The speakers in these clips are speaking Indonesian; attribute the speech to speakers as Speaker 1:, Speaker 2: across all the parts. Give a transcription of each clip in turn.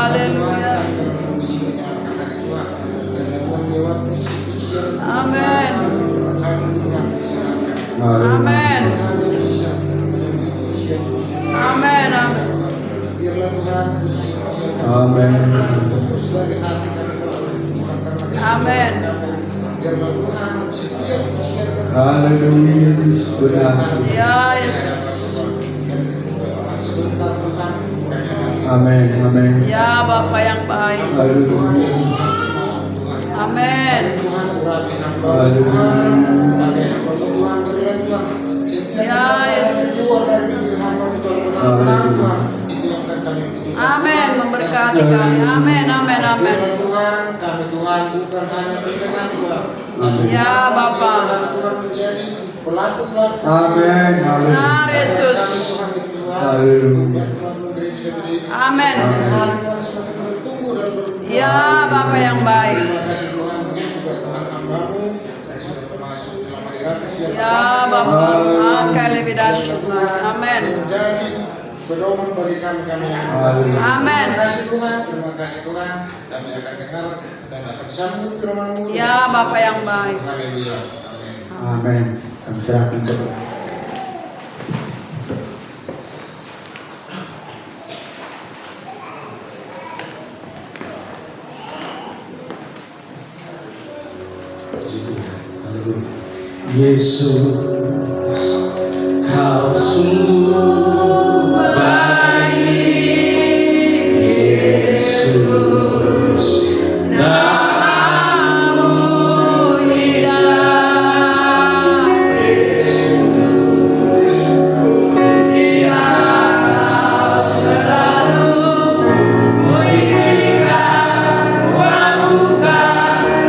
Speaker 1: Haleluya. Amin. Amin. Amin.
Speaker 2: Amin.
Speaker 1: Amin.
Speaker 2: Haleluya. Sudah.
Speaker 1: Ya Yesus.
Speaker 2: Amin. Amin.
Speaker 1: Ya Bapa yang baik.
Speaker 2: Haleluya.
Speaker 1: Amin.
Speaker 2: Haleluya.
Speaker 1: Ya Yesus.
Speaker 2: Haleluya.
Speaker 1: Amin. Memberkati kami. Amin. Amin. Amin.
Speaker 3: Tuhan, kami Tuhan bukan hanya pendengar Tuhan.
Speaker 1: Ya Bapa.
Speaker 3: Tuhan menjadi pelaku-pelaku.
Speaker 2: Amin.
Speaker 1: Benar Yesus.
Speaker 2: Haleluya.
Speaker 1: Amin. Ya Bapa yang baik.
Speaker 3: Terima kasih Tuhan, mungkin juga Tuhan hambamu yang sudah termasuk dalam hadirat.
Speaker 1: Ya Bapa. Angkat lebih dahsyat lagi. Amin.
Speaker 3: Menjadi pedoman bagi kami yang
Speaker 1: Amin.
Speaker 3: Terima kasih Tuhan, terima kasih Tuhan. Kami akan dengar dan akan sambut firman-Mu.
Speaker 1: Ya Bapa yang baik.
Speaker 3: Haleluya. Amin.
Speaker 2: Amin. Kami serahkan kepada
Speaker 4: Yesus, Kau sungguh baik. Yesus, namamu indah. Yesus, pujilah Kau selalu. Pujilah Tuhan bukan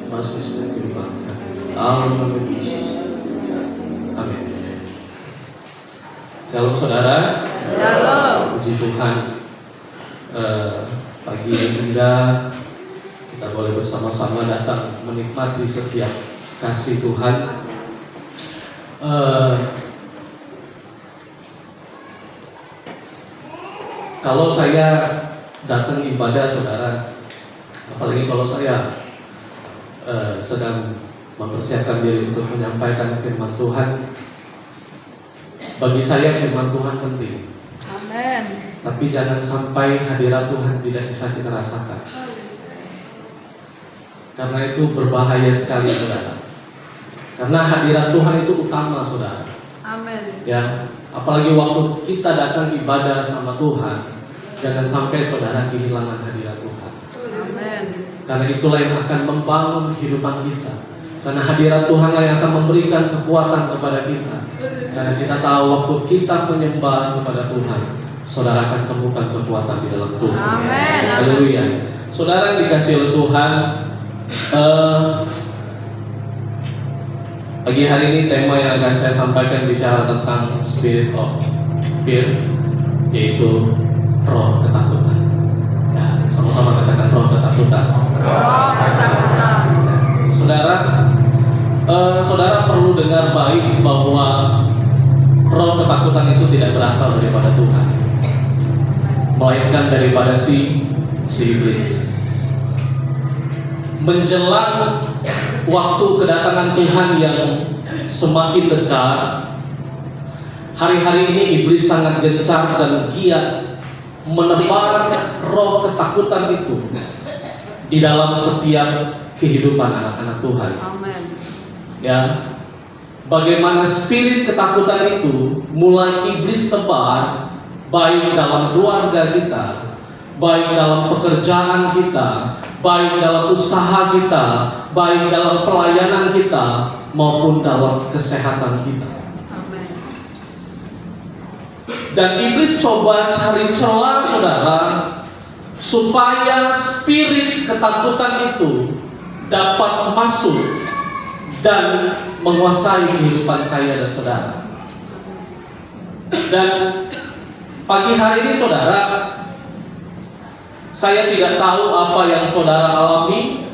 Speaker 5: masuk setiap kehidupan kami. Dalam nama Yesus. Amin. Shalom saudara.
Speaker 1: Shalom.
Speaker 5: Puji Tuhan. Pagi yang indah, kita boleh bersama-sama datang menikmati setiap kasih Tuhan. Kalau saya datang ibadah saudara, apalagi kalau saya sedang mempersiapkan diri untuk menyampaikan firman Tuhan, bagi saya firman Tuhan penting.
Speaker 1: Amin.
Speaker 5: Tapi jangan sampai hadirat Tuhan tidak bisa kita rasakan. Karena itu berbahaya sekali saudara. Karena hadirat Tuhan itu utama saudara.
Speaker 1: Amin.
Speaker 5: Ya, apalagi waktu kita datang ibadah sama Tuhan, jangan sampai saudara kehilangan hadirat Tuhan.
Speaker 1: Amin.
Speaker 5: Karena itulah yang akan membangun kehidupan kita. Karena hadirat Tuhan yang akan memberikan kekuatan kepada kita. Karena kita tahu waktu kita menyembah kepada Tuhan, saudara akan temukan kekuatan di dalam Tuhan.
Speaker 1: Amin.
Speaker 5: Haleluya. Saudara yang dikasih oleh Tuhan, pagi hari ini tema yang akan saya sampaikan bicara tentang spirit of fear, yaitu roh ketakutan. Ya, sama-sama katakan roh ketakutan.
Speaker 1: Roh ketakutan.
Speaker 5: Saudara, saudara perlu dengar baik bahwa roh ketakutan itu tidak berasal daripada Tuhan, melainkan daripada si iblis. Menjelang waktu kedatangan Tuhan yang semakin dekat, hari-hari ini iblis sangat gencar dan giat menebar roh ketakutan itu di dalam setiap kehidupan anak-anak Tuhan.
Speaker 1: Amin.
Speaker 5: Ya, bagaimana spirit ketakutan itu mulai iblis tebar, baik dalam keluarga kita, baik dalam pekerjaan kita, baik dalam usaha kita, baik dalam pelayanan kita, maupun dalam kesehatan kita.
Speaker 1: Amin.
Speaker 5: Dan iblis coba cari celah saudara, supaya spirit ketakutan itu dapat masuk dan menguasai kehidupan saya dan saudara. Dan pagi hari ini saudara, saya tidak tahu apa yang saudara alami.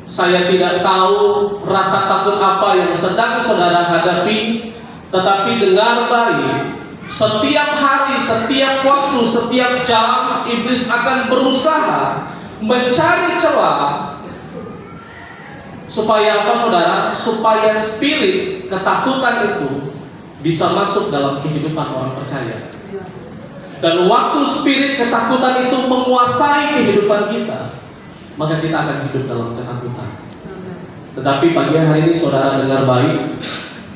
Speaker 5: Saya tidak tahu rasa takut apa yang sedang saudara hadapi. Tetapi dengar baik, setiap hari, setiap waktu, setiap jam, iblis akan berusaha mencari celah. Supaya apa saudara? Supaya spirit ketakutan itu bisa masuk dalam kehidupan orang percaya. Dan waktu spirit ketakutan itu menguasai kehidupan kita, maka kita akan hidup dalam ketakutan. Tetapi pagi hari ini saudara dengar baik,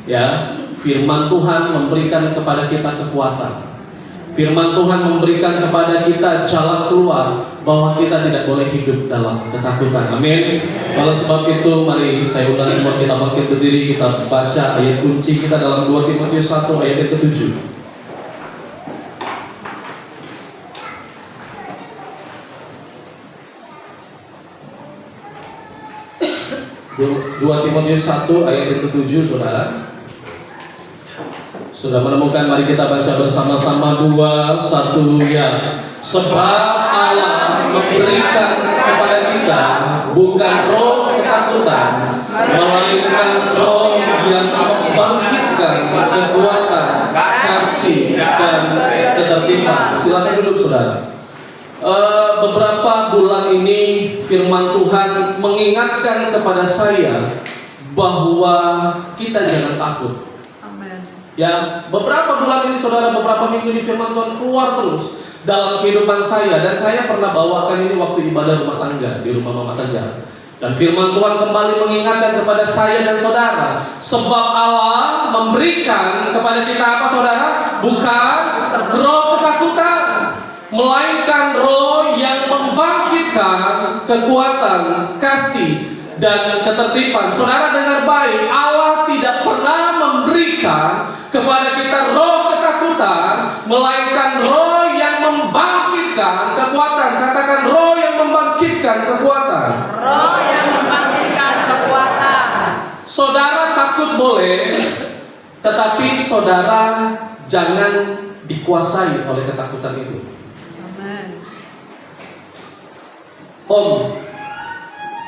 Speaker 5: ya, firman Tuhan memberikan kepada kita kekuatan. Firman Tuhan memberikan kepada kita jalan keluar, bahwa kita tidak boleh hidup dalam ketakutan. Amin. Oleh sebab itu, mari saya undang semua kita bangkit berdiri, kita baca ayat kunci kita dalam 2 Timotius 1 ayat yang ke-7. 2 Timotius 1 ayat yang ke-7 saudara. Sudah menemukan? Mari kita baca bersama-sama. 2, 1 ya. Sebab Allah memberikan kepada kita bukan roh ketakutan, melainkan roh yang membangkitkan kekuatan, kasih, dan ketertiban. Silakan duduk saudara. Beberapa bulan ini firman Tuhan mengingatkan kepada saya bahwa kita jangan takut.
Speaker 1: Amin.
Speaker 5: Ya, beberapa bulan ini saudara, beberapa minggu ini firman Tuhan keluar terus dalam kehidupan saya, dan saya pernah bawakan ini waktu ibadah rumah tangga di rumah mama tangga. Dan firman Tuhan kembali mengingatkan kepada saya dan saudara, sebab Allah memberikan kepada kita apa saudara? Bukan roh ketakutan, melainkan roh yang membangkitkan kekuatan, kasih, dan ketertiban. Saudara dengar baik, Allah tidak pernah memberikan kepada kita roh ketakutan, melainkan roh yang membangkitkan kekuatan. Katakan roh yang membangkitkan kekuatan.
Speaker 1: Roh yang membangkitkan
Speaker 5: boleh, tetapi saudara jangan dikuasai oleh ketakutan itu.
Speaker 1: Amen.
Speaker 5: Om,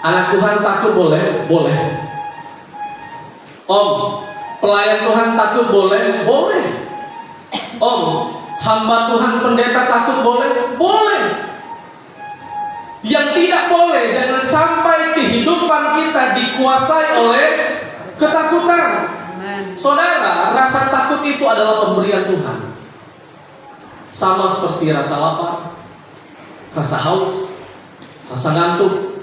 Speaker 5: anak Tuhan takut boleh? Boleh. Om, pelayan Tuhan takut boleh? Boleh. Om, hamba Tuhan pendeta takut boleh? Boleh. Yang tidak boleh, jangan sampai kehidupan kita dikuasai oleh ketakutan.
Speaker 1: Amen.
Speaker 5: Saudara, rasa takut itu adalah pemberian Tuhan. Sama seperti rasa lapar, rasa haus, rasa ngantuk.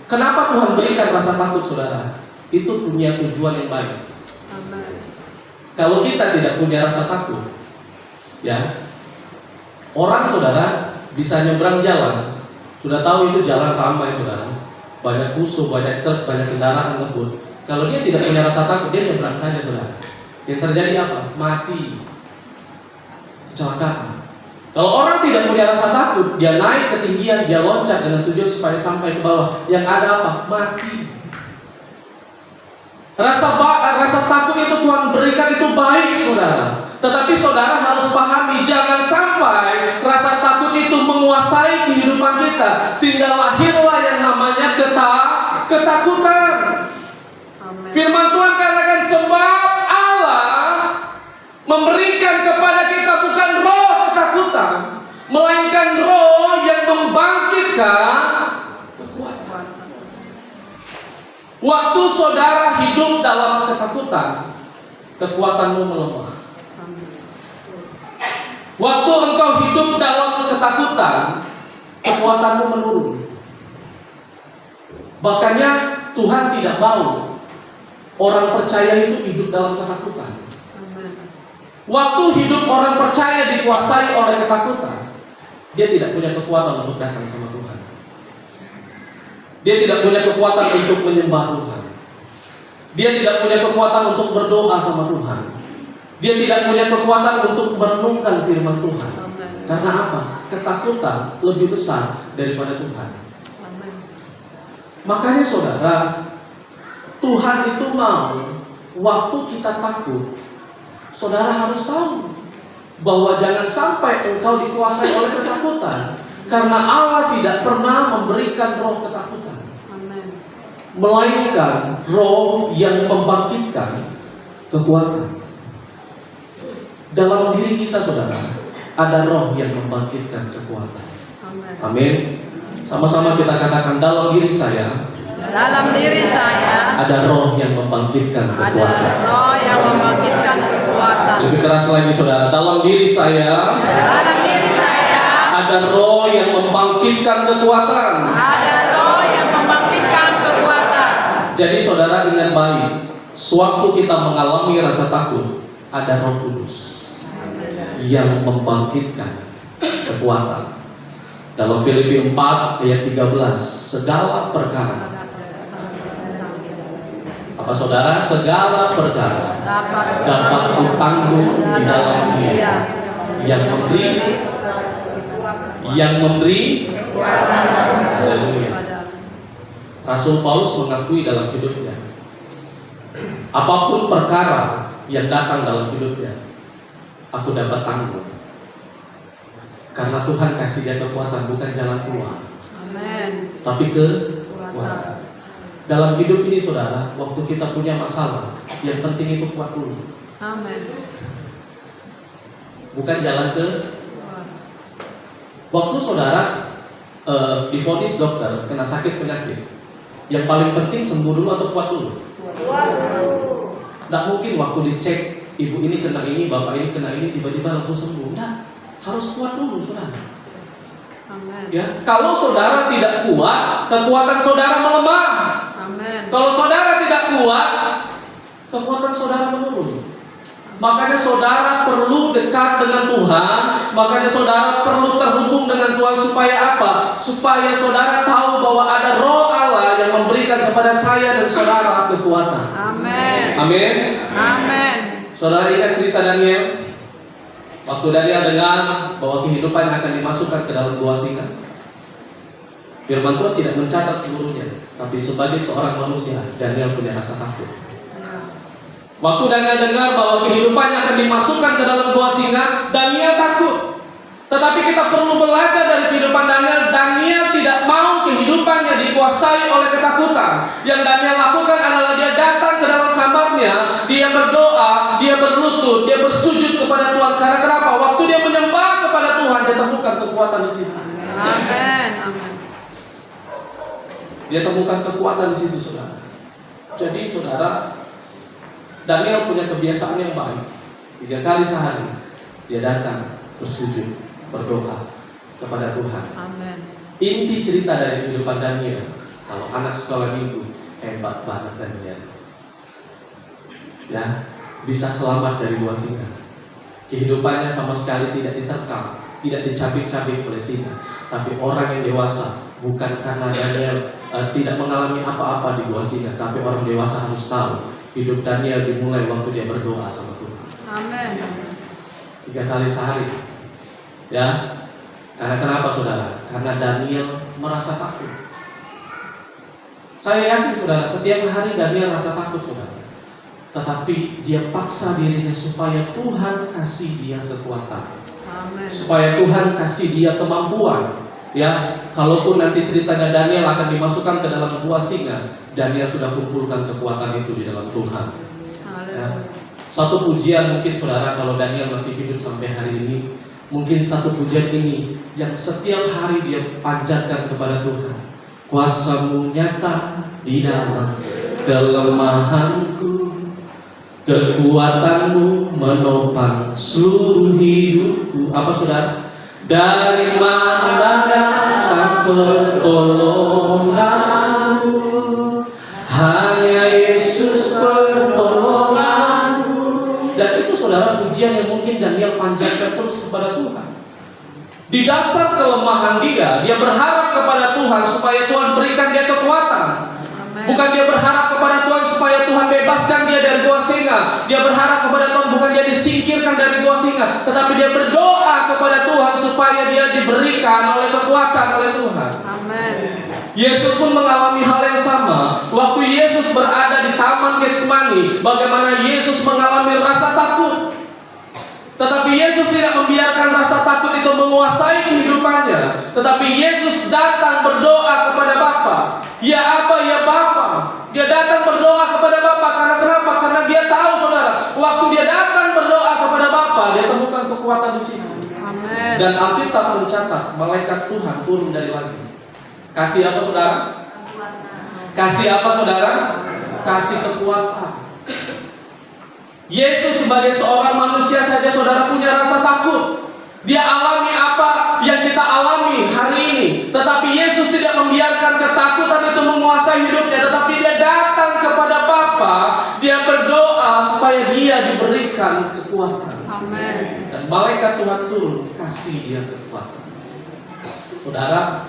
Speaker 5: Kenapa Tuhan berikan rasa takut, saudara? Itu punya tujuan yang baik.
Speaker 1: Amen.
Speaker 5: Kalau kita tidak punya rasa takut, ya, orang saudara bisa nyebrang jalan, sudah tahu itu jalan ramai, saudara, banyak musuh, banyak truk, banyak kendaraan ngebut. Kalau dia tidak punya rasa takut, dia nyebrang saja, saudara. Yang terjadi apa? Mati, kecelakaan. Kalau orang tidak punya rasa takut, dia naik ketinggian, dia loncat dengan tujuan supaya sampai ke bawah. Yang ada apa? Mati. Rasa takut itu Tuhan berikan, itu baik, saudara. Tetapi saudara harus pahami, jangan sampai rasa takut itu menguasai kehidupan kita, sehingga lahirlah yang namanya ketakutan.
Speaker 1: Amen.
Speaker 5: Firman Tuhan katakan, sebab Allah memberikan kepada kita bukan roh ketakutan, melainkan roh yang membangkitkan kekuatan. Waktu saudara hidup dalam ketakutan, kekuatanmu melemah. Waktu engkau hidup dalam ketakutan, kekuatanmu menurun. Makanya Tuhan tidak mau orang percaya itu hidup dalam ketakutan. Waktu hidup orang percaya dikuasai oleh ketakutan, dia tidak punya kekuatan untuk datang sama Tuhan. Dia tidak punya kekuatan untuk menyembah Tuhan. Dia tidak punya kekuatan untuk berdoa sama Tuhan. Dia tidak punya kekuatan untuk merenungkan firman Tuhan. Karena apa? Ketakutan lebih besar daripada Tuhan. Makanya saudara, Tuhan itu mau waktu kita takut, saudara harus tahu bahwa jangan sampai engkau dikuasai oleh ketakutan, karena Allah tidak pernah memberikan roh ketakutan, melainkan roh yang membangkitkan kekuatan. Dalam diri kita, saudara, ada roh yang membangkitkan kekuatan. Amin. Sama-sama kita katakan, dalam diri saya,
Speaker 1: dalam diri saya
Speaker 5: ada roh yang membangkitkan kekuatan.
Speaker 1: ada roh yang membangkitkan kekuatan.
Speaker 5: Lebih keras lagi, saudara, dalam diri saya,
Speaker 1: Dalam diri saya
Speaker 5: ada roh yang membangkitkan kekuatan.
Speaker 1: ada roh yang membangkitkan kekuatan.
Speaker 5: Jadi saudara ingat baik, sewaktu kita mengalami rasa takut, ada Roh Kudus yang membangkitkan kekuatan. Dalam Filipi 4 ayat 13, segala perkara, apa saudara? Segala perkara dapat ditanggung di dalam Dia yang memberi. Haleluya. Rasul Paulus mengakui dalam hidupnya, apapun perkara yang datang dalam hidupnya, aku dapat tanggung, karena Tuhan kasih dia kekuatan, bukan jalan keluar,
Speaker 1: Amin.
Speaker 5: tapi kekuatan. Dalam hidup ini, saudara, waktu kita punya masalah, yang penting itu kuat dulu.
Speaker 1: Amin.
Speaker 5: Bukan jalan ke. Waktu saudara divonis dokter kena sakit penyakit, yang paling penting sembuh dulu atau kuat dulu? Tidak mungkin waktu dicek, ibu ini kena ini, bapak ini kena ini, tiba-tiba langsung sembuh. Tidak, harus kuat dulu, saudara.
Speaker 1: Amin.
Speaker 5: Ya, kalau saudara tidak kuat, kekuatan saudara melemah.
Speaker 1: Amin.
Speaker 5: Kalau saudara tidak kuat, kekuatan saudara menurun. Makanya saudara perlu dekat dengan Tuhan. Makanya saudara perlu terhubung dengan Tuhan. Supaya apa? Supaya saudara tahu bahwa ada roh Allah yang memberikan kepada saya dan saudara kekuatan.
Speaker 1: Amin.
Speaker 5: Amin.
Speaker 1: Amin.
Speaker 5: Saudara ingat cerita Daniel? Waktu Daniel dengar bahwa kehidupan akan dimasukkan ke dalam gua singa, firman Tuhan tidak mencatat seluruhnya, tapi sebagai seorang manusia, Daniel punya rasa takut. Waktu Daniel dengar bahwa kehidupannya akan dimasukkan ke dalam gua singa, Daniel takut. Tetapi kita perlu belajar dari kehidupan Daniel. Daniel tidak mau kehidupannya dikuasai oleh ketakutan. Yang Daniel lakukan adalah dia datang ke dalam kamarnya, dia berdoa, dia berlutut, dia bersujud kepada Tuhan. Karena kenapa? Waktu dia menyembah kepada Tuhan, dia temukan kekuatan di situ.
Speaker 1: Amin. Amin.
Speaker 5: Dia temukan kekuatan di situ, saudara. Jadi, saudara, Daniel punya kebiasaan yang baik. 3 kali sehari dia datang bersujud, berdoa kepada Tuhan.
Speaker 1: Amin.
Speaker 5: Inti cerita dari kehidupan Daniel, kalau anak sekolah minggu, hebat banget Daniel. Ya, bisa selamat dari gua singa. Kehidupannya sama sekali tidak diterkam, tidak dicabik-cabik oleh singa. Tapi orang yang dewasa, bukan karena Daniel tidak mengalami apa-apa di gua singa, tapi orang dewasa harus tahu hidup Daniel dimulai waktu dia berdoa sama Tuhan.
Speaker 1: Amin.
Speaker 5: 3 kali sehari. Ya. Karena kenapa, saudara? Karena Daniel merasa takut. Saya yakin, saudara, setiap hari Daniel rasa takut, saudara. Tetapi dia paksa dirinya supaya Tuhan kasih dia kekuatan.
Speaker 1: Amin.
Speaker 5: Supaya Tuhan kasih dia kemampuan. Ya, kalaupun nanti ceritanya Daniel akan dimasukkan ke dalam gua singa, Daniel sudah kumpulkan kekuatan itu di dalam Tuhan. Ya. Satu pujian mungkin, saudara, kalau Daniel masih hidup sampai hari ini, mungkin satu pujian ini yang setiap hari dia panjatkan kepada Tuhan. Kuasa-Mu nyata di dalam kelemahanku, kekuatan-Mu menopang seluruh hidupku. Apa, saudara? Dari mana datang pertolonganku? Hanya Yesus pertolonganku. Dan itu, saudara, pujian yang mungkin Daniel panjatkan terus kepada Tuhan. Di dasar kelemahan dia berharap kepada Tuhan supaya Tuhan berikan dia kekuatan. Bukan dia berharap kepada Tuhan supaya Tuhan bebaskan dia dari gua singa. Dia berharap kepada Tuhan bukan dia disingkirkan dari gua singa, tetapi dia berdoa kepada Tuhan supaya dia diberikan oleh kekuatan oleh Tuhan.
Speaker 1: Amin.
Speaker 5: Yesus pun mengalami hal yang sama. Waktu Yesus berada di Taman Getsemani, bagaimana Yesus mengalami rasa takut. Tetapi Yesus tidak membiarkan rasa takut itu menguasai kehidupannya. Tetapi Yesus datang berdoa kepada Bapa. Ya Aba, ya Bapa. Dia datang berdoa kepada Bapa. Karena kenapa? Karena dia tahu, saudara, waktu dia datang berdoa kepada Bapa, dia temukan kekuatan di situ.
Speaker 1: Amin.
Speaker 5: Dan Alkitab mencatat malaikat Tuhan turun dari langit. Kasih apa, saudara? Kasih apa, saudara? Kasih kekuatan. Yesus sebagai seorang manusia saja, saudara, punya rasa takut. Dia alami apa yang kita alami hari ini. Tetapi Yesus tidak membiarkan ketakutan itu menguasai hidupnya. Tetapi dia datang kepada Bapa. Dia berdoa supaya dia diberikan kekuatan.
Speaker 1: Amin.
Speaker 5: Dan malaikat Tuhan turun kasih dia kekuatan. Saudara,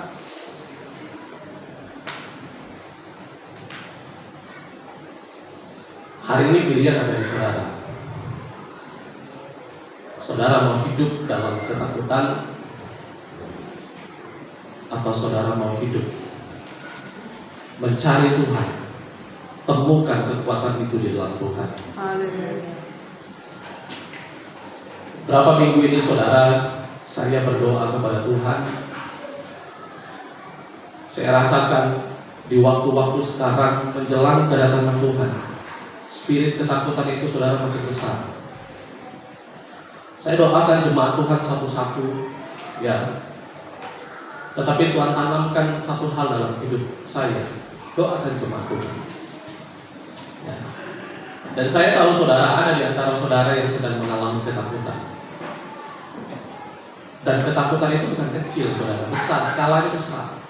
Speaker 5: hari ini pilihan ada di saudara. Saudara mau hidup dalam ketakutan, atau saudara mau hidup mencari Tuhan, temukan kekuatan itu di dalam Tuhan.
Speaker 1: Haleluya.
Speaker 5: Berapa minggu ini, saudara, saya berdoa kepada Tuhan. Saya rasakan di waktu-waktu sekarang menjelang kedatangan Tuhan, spirit ketakutan itu, saudara, makin besar. Saya doakan jemaat Tuhan satu-satu, ya. Tetapi Tuhan tanamkan satu hal dalam hidup saya. Doakan jemaat Tuhan. Ya. Dan saya tahu, saudara, ada di antara saudara yang sedang mengalami ketakutan. Dan ketakutan itu bukan kecil, saudara, besar, skalanya besar.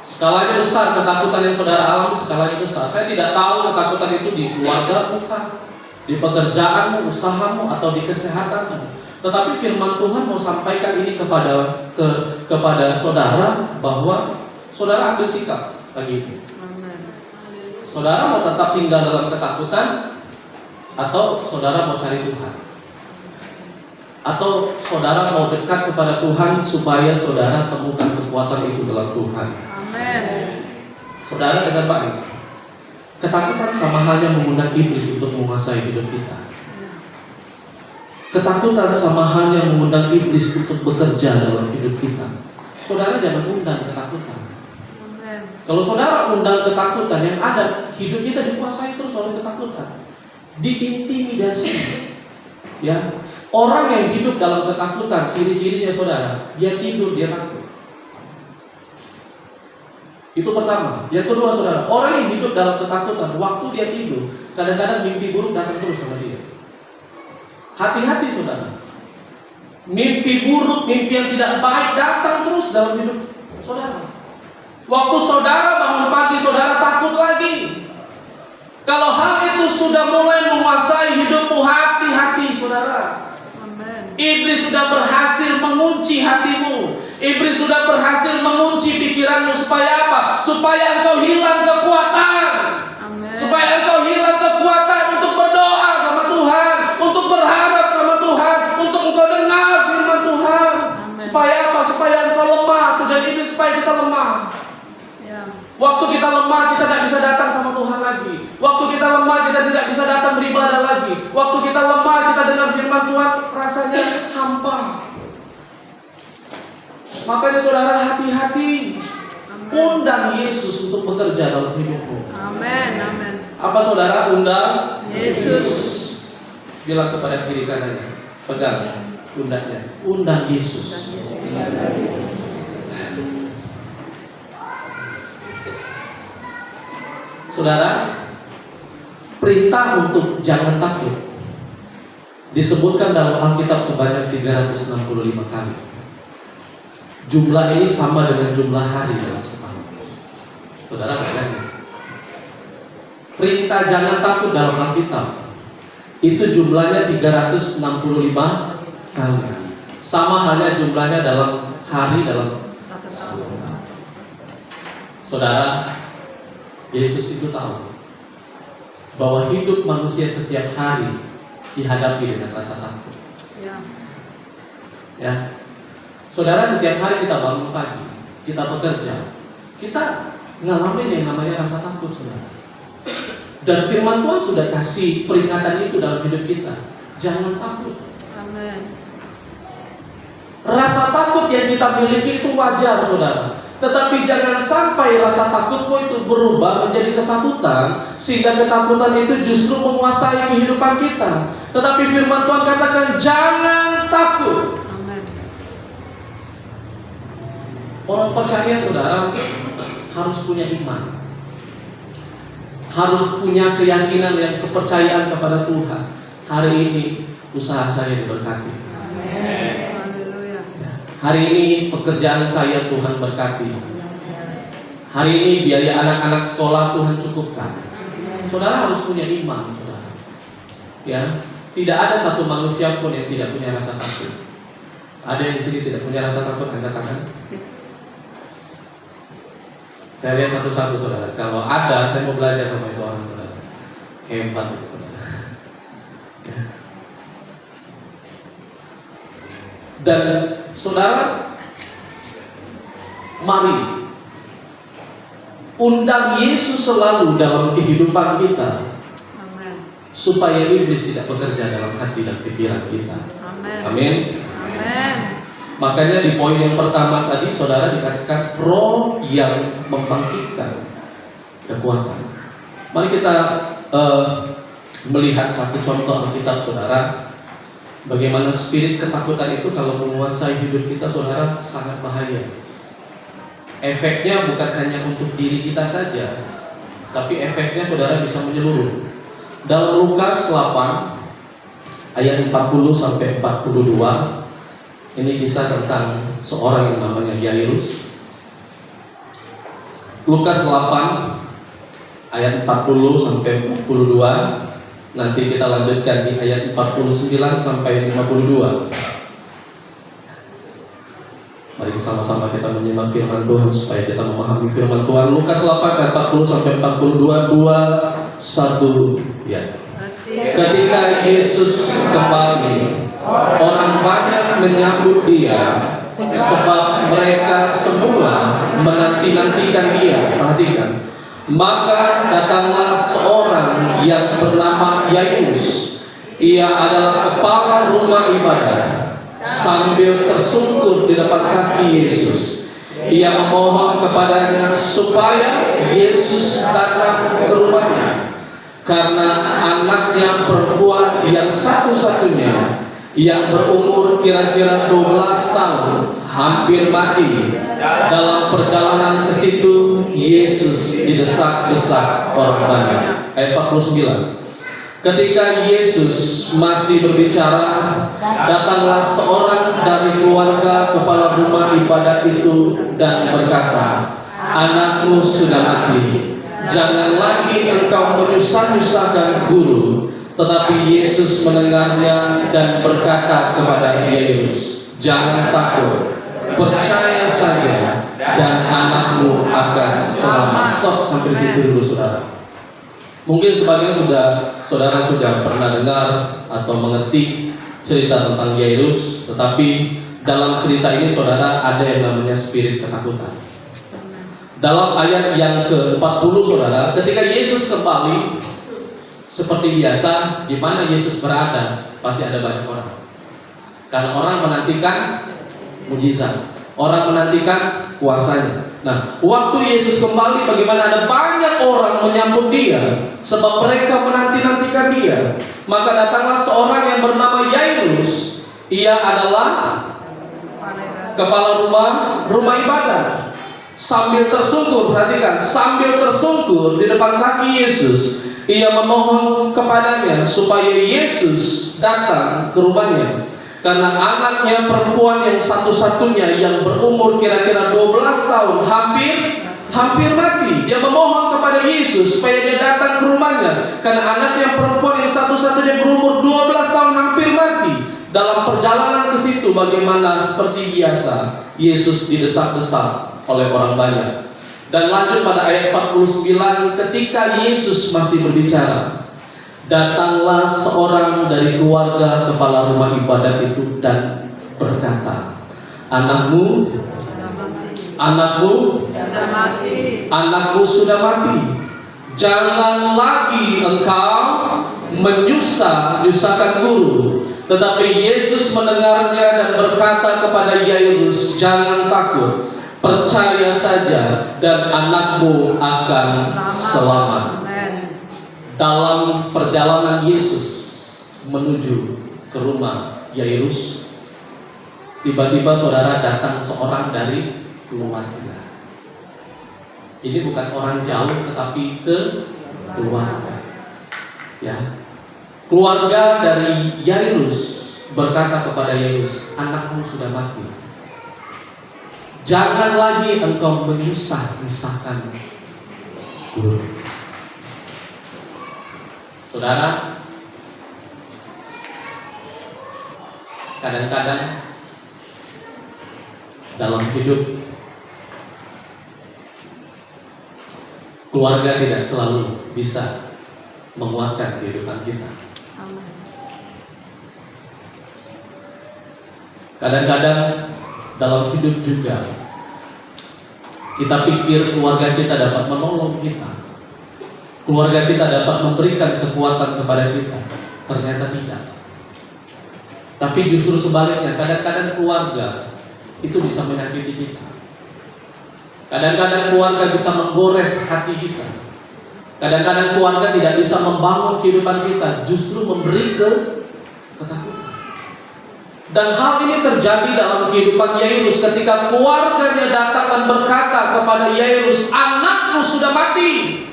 Speaker 5: Skalanya besar, ketakutan yang saudara alami skalanya besar. Saya tidak tahu ketakutan itu di keluarga bukan, di pekerjaanmu, usahamu, atau di kesehatanmu. Tetapi firman Tuhan mau sampaikan ini kepada saudara, bahwa saudara ambil sikap pagi ini. Saudara mau tetap tinggal dalam ketakutan, atau saudara mau cari Tuhan, atau saudara mau dekat kepada Tuhan supaya saudara temukan kekuatan itu dalam Tuhan.
Speaker 1: Amin.
Speaker 5: Saudara dengar baik. Ketakutan sama halnya mengundang iblis untuk menguasai hidup kita. Ketakutan sama halnya mengundang iblis untuk bekerja dalam hidup kita. Saudara jangan undang ketakutan. Kalau saudara undang ketakutan, yang ada hidup kita dikuasai terus oleh ketakutan, diintimidasi. Ya, orang yang hidup dalam ketakutan, ciri-cirinya saudara, dia tidur, dia takut. Itu pertama. Yang kedua saudara, orang yang hidup dalam ketakutan, waktu dia tidur, kadang-kadang mimpi buruk datang terus sama dia. Hati-hati saudara. Mimpi buruk, mimpi yang tidak baik datang terus dalam hidup saudara. Waktu saudara bangun pagi, saudara takut lagi. Kalau hal itu sudah mulai menguasai hidupmu, hati-hati saudara. Iblis sudah berhasil mengunci hatimu. Iblis sudah berhasil mengunci pikiranmu. Supaya apa? Supaya engkau hilang kekuatan. Supaya engkau hilang kekuatan untuk berdoa sama Tuhan, untuk berharap sama Tuhan, untuk engkau dengar firman Tuhan. Supaya apa? Supaya engkau lemah. Tujuan iblis supaya kita lemah. Waktu kita lemah, kita tidak bisa datang sama Tuhan lagi. Waktu kita lemah, kita tidak bisa datang beribadah lagi. Waktu kita lemah, kita dengar firman Tuhan, rasanya hampa. Makanya saudara, hati-hati. Undang Yesus untuk bekerja dalam hidupmu.
Speaker 1: Amin, amin.
Speaker 5: Apa saudara? Undang
Speaker 1: Yesus.
Speaker 5: Bilang kepada kiri kanannya, pegang pundaknya. Undang Yesus. Saudara, perintah untuk jangan takut disebutkan dalam Alkitab sebanyak 365 kali. Jumlah ini sama dengan jumlah hari dalam setahun. Saudara bayangkan, perintah jangan takut dalam Alkitab itu jumlahnya 365 kali. Sama halnya jumlahnya dalam hari dalam
Speaker 1: Satu tahun.
Speaker 5: Saudara, Yesus itu tahu bahwa hidup manusia setiap hari dihadapi dengan rasa takut. Ya, saudara, setiap hari kita bangun pagi, kita bekerja, kita ngalamin yang namanya rasa takut, saudara. Dan firman Tuhan sudah kasih peringatan itu dalam hidup kita. Jangan takut.
Speaker 1: Amin.
Speaker 5: Rasa takut yang kita miliki itu wajar, saudara. Tetapi jangan sampai rasa takutmu itu berubah menjadi ketakutan, sehingga ketakutan itu justru menguasai kehidupan kita. Tetapi firman Tuhan katakan jangan takut.
Speaker 1: Amin.
Speaker 5: Orang percaya, saudara, harus punya iman, harus punya keyakinan dan kepercayaan kepada Tuhan. Hari ini usaha saya diberkati.
Speaker 1: Amin.
Speaker 5: Hari ini pekerjaan saya Tuhan berkati. Hari ini biaya anak-anak sekolah Tuhan cukupkan. Saudara harus punya iman, saudara. Ya, tidak ada satu manusia pun yang tidak punya rasa takut. Ada yang di sini tidak punya rasa takut, angkat tangan. Saya lihat satu-satu, saudara. Kalau ada, saya mau belajar sama itu orang, saudara. Hebat itu, saudara. Ya. Dan saudara, mari undang Yesus selalu dalam kehidupan kita.
Speaker 1: Amin.
Speaker 5: Supaya iblis tidak bekerja dalam hati dan pikiran kita.
Speaker 1: Amin.
Speaker 5: Amin.
Speaker 1: Amin.
Speaker 5: Makanya di poin yang pertama tadi, saudara, dikatakan roh yang membangkitkan kekuatan. Mari kita melihat satu contoh Alkitab, saudara. Bagaimana spirit ketakutan itu kalau menguasai hidup kita, saudara, sangat bahaya. Efeknya bukan hanya untuk diri kita saja, tapi efeknya, saudara, bisa menyeluruh. Dalam Lukas 8 ayat 40 sampai 42, ini kisah tentang seorang yang namanya Yairus. Lukas 8 ayat 40 sampai 42. Nanti kita lanjutkan di ayat 49 sampai 52. Mari sama-sama kita menyimak firman Tuhan supaya kita memahami firman Tuhan. Lukas 8 ayat 40 sampai 42, 2, 1, ya. Ketika Yesus kembali, orang banyak menyambut dia, sebab mereka semua menanti-nantikan dia. Perhatikan, Maka datanglah seorang yang bernama Yairus. Ia adalah kepala rumah ibadah. Sambil tersungkur di depan kaki Yesus, ia memohon kepadanya supaya Yesus datang ke rumahnya, karena anaknya perempuan yang satu-satunya yang berumur kira-kira 12 tahun hampir mati. Dalam perjalanan ke situ, Yesus didesak-desak orang banyak. Ayat 49. Ketika Yesus masih berbicara, datanglah seorang dari keluarga kepala rumah ibadat itu dan berkata, "Anakmu sudah mati. Jangan lagi engkau menyusah-nyusahkan guru." Tetapi Yesus mendengarnya dan berkata kepada Yairus, "Jangan takut, percaya saja dan anakmu akan selamat." Stop sampai situ dulu, saudara. Mungkin sebagian saudara sudah pernah dengar atau mengerti cerita tentang Yairus, tetapi dalam cerita ini saudara ada yang namanya spirit ketakutan. Dalam ayat yang ke-40 saudara, ketika Yesus kembali seperti biasa, di mana Yesus berada pasti ada banyak orang. Karena orang menantikan mujizat, orang menantikan kuasanya. Nah, waktu Yesus kembali, bagaimana ada banyak orang menyambut dia, sebab mereka menanti-nantikan dia. Maka datanglah seorang yang bernama Yairus. Ia adalah kepala rumah ibadah. Sambil tersungkur, perhatikan, sambil tersungkur di depan kaki Yesus, ia memohon kepadanya supaya Yesus datang ke rumahnya, karena anaknya perempuan yang satu-satunya yang berumur kira-kira 12 tahun hampir mati. Dia memohon kepada Yesus supaya dia datang ke rumahnya, karena anaknya perempuan yang satu-satunya berumur 12 tahun hampir mati. Dalam perjalanan ke situ, bagaimana seperti biasa Yesus didesak-desak oleh orang banyak. Dan lanjut pada ayat 49, ketika Yesus masih berbicara, datanglah seorang dari keluarga kepala rumah ibadat itu dan berkata, "Anakmu sudah mati. Jangan lagi engkau menyusahkan guru." Tetapi Yesus mendengarnya dan berkata kepada Yairus, "Jangan takut, percaya saja dan anakmu akan selamat." Dalam perjalanan Yesus menuju ke rumah Yairus, tiba-tiba saudara datang seorang dari keluarga. Ini bukan orang jauh, tetapi keluarga. Ya, keluarga dari Yairus berkata kepada Yairus, "Anakmu sudah mati. Jangan lagi engkau menyusahkan guru." Saudara, kadang-kadang dalam hidup keluarga tidak selalu bisa menguatkan kehidupan kita. Kadang-kadang dalam hidup juga kita pikir keluarga kita dapat menolong kita, keluarga kita dapat memberikan kekuatan kepada kita. Ternyata tidak. Tapi justru sebaliknya, kadang-kadang keluarga itu bisa menyakiti kita. Kadang-kadang keluarga bisa menggores hati kita. Kadang-kadang keluarga tidak bisa membangun kehidupan kita, justru memberi ketakutan. Dan hal ini terjadi dalam kehidupan Yairus ketika keluarganya datang dan berkata kepada Yairus, "Anakmu sudah mati.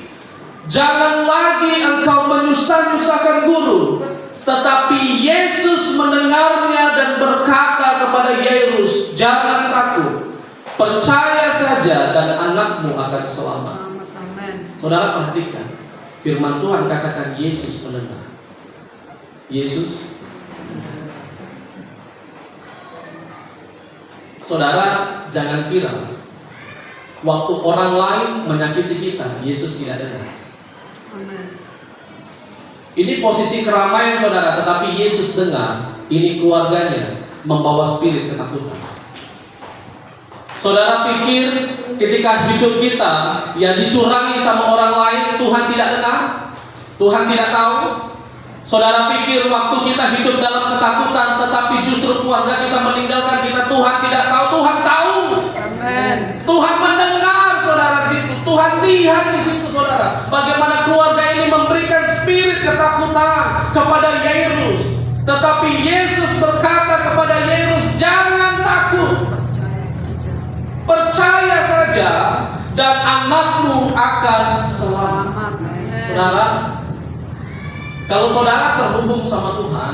Speaker 5: Jangan lagi engkau menyusah-nyusahkan guru." Tetapi Yesus mendengarnya dan berkata kepada Yairus, "Jangan takut, percaya saja dan anakmu akan selamat." Saudara perhatikan, firman Tuhan katakan Yesus mendengar. Yesus. Saudara jangan kira waktu orang lain menyakiti kita, Yesus tidak dengar. Ini posisi keramaian saudara, tetapi Yesus dengar. Ini keluarganya membawa spirit ketakutan. Saudara pikir ketika hidup kita yang dicurangi sama orang lain, Tuhan tidak dengar? Tuhan tidak tahu? Saudara pikir waktu kita hidup dalam ketakutan, tetapi justru keluarga kita meninggalkan kita, Tuhan tidak tahu? Tuhan tahu.
Speaker 1: Amin.
Speaker 5: Tuhan mendengar saudara di situ. Tuhan lihat di situ saudara. Bagaimana keluarga ini memberikan spirit ketakutan kepada Yairus. Tetapi Yesus berkata kepada Yairus, jangan takut. Percaya saja dan anakmu akan selamat. Saudara, kalau saudara terhubung sama Tuhan,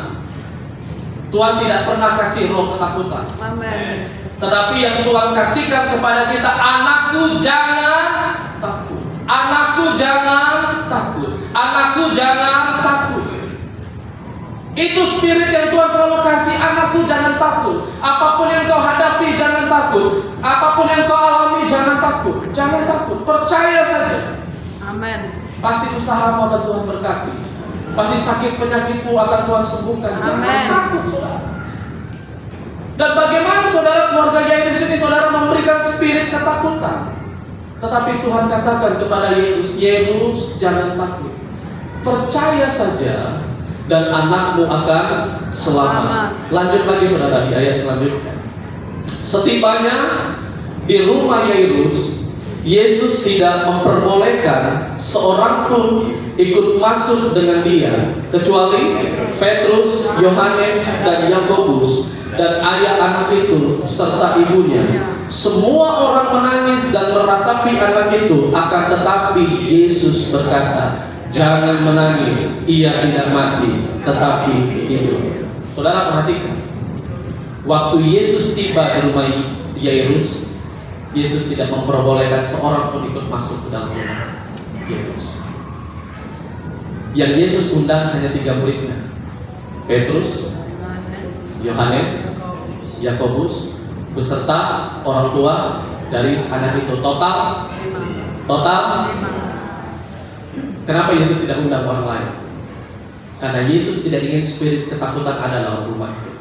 Speaker 5: Tuhan tidak pernah kasih roh ketakutan.
Speaker 1: Amin.
Speaker 5: Tetapi yang Tuhan kasihkan kepada kita, anakku jangan takut. Anakku jangan takut. Anakku jangan takut. Itu spirit yang Tuhan selalu kasih, anakku jangan takut. Apapun yang kau hadapi jangan takut. Apapun yang kau alami jangan takut. Jangan takut, percaya saja.
Speaker 1: Amin.
Speaker 5: Pasti usahamu akan Tuhan berkati. Pasti sakit penyakitmu akan Tuhan sembuhkan. Jangan
Speaker 1: Amin.
Speaker 5: takut saudara. Dan bagaimana saudara keluarga Yairus ini saudara memberikan spirit ketakutan. Tetapi Tuhan katakan kepada Yairus, Yairus jangan takut. Percaya saja dan anakmu akan selamat. Lanjut lagi saudara di ayat selanjutnya. Setibanya di rumah Yairus, Yesus tidak memperbolehkan seorang pun ikut masuk dengan dia, kecuali Petrus, Yohanes, dan Yakobus, dan ayah anak itu serta ibunya. Semua orang menangis dan meratapi anak itu, akan tetapi Yesus berkata, jangan menangis, ia tidak mati, tetapi hidup. Saudara perhatikan, waktu Yesus tiba di rumah Yairus, Yesus tidak memperbolehkan seorang pun ikut masuk ke dalam rumah Yairus. Yang Yesus undang hanya 3 muridnya, Petrus, Yohanes, Yakobus, beserta orang tua dari anak itu. Total. Kenapa Yesus tidak undang orang lain? Karena Yesus tidak ingin spirit ketakutan ada dalam rumah itu.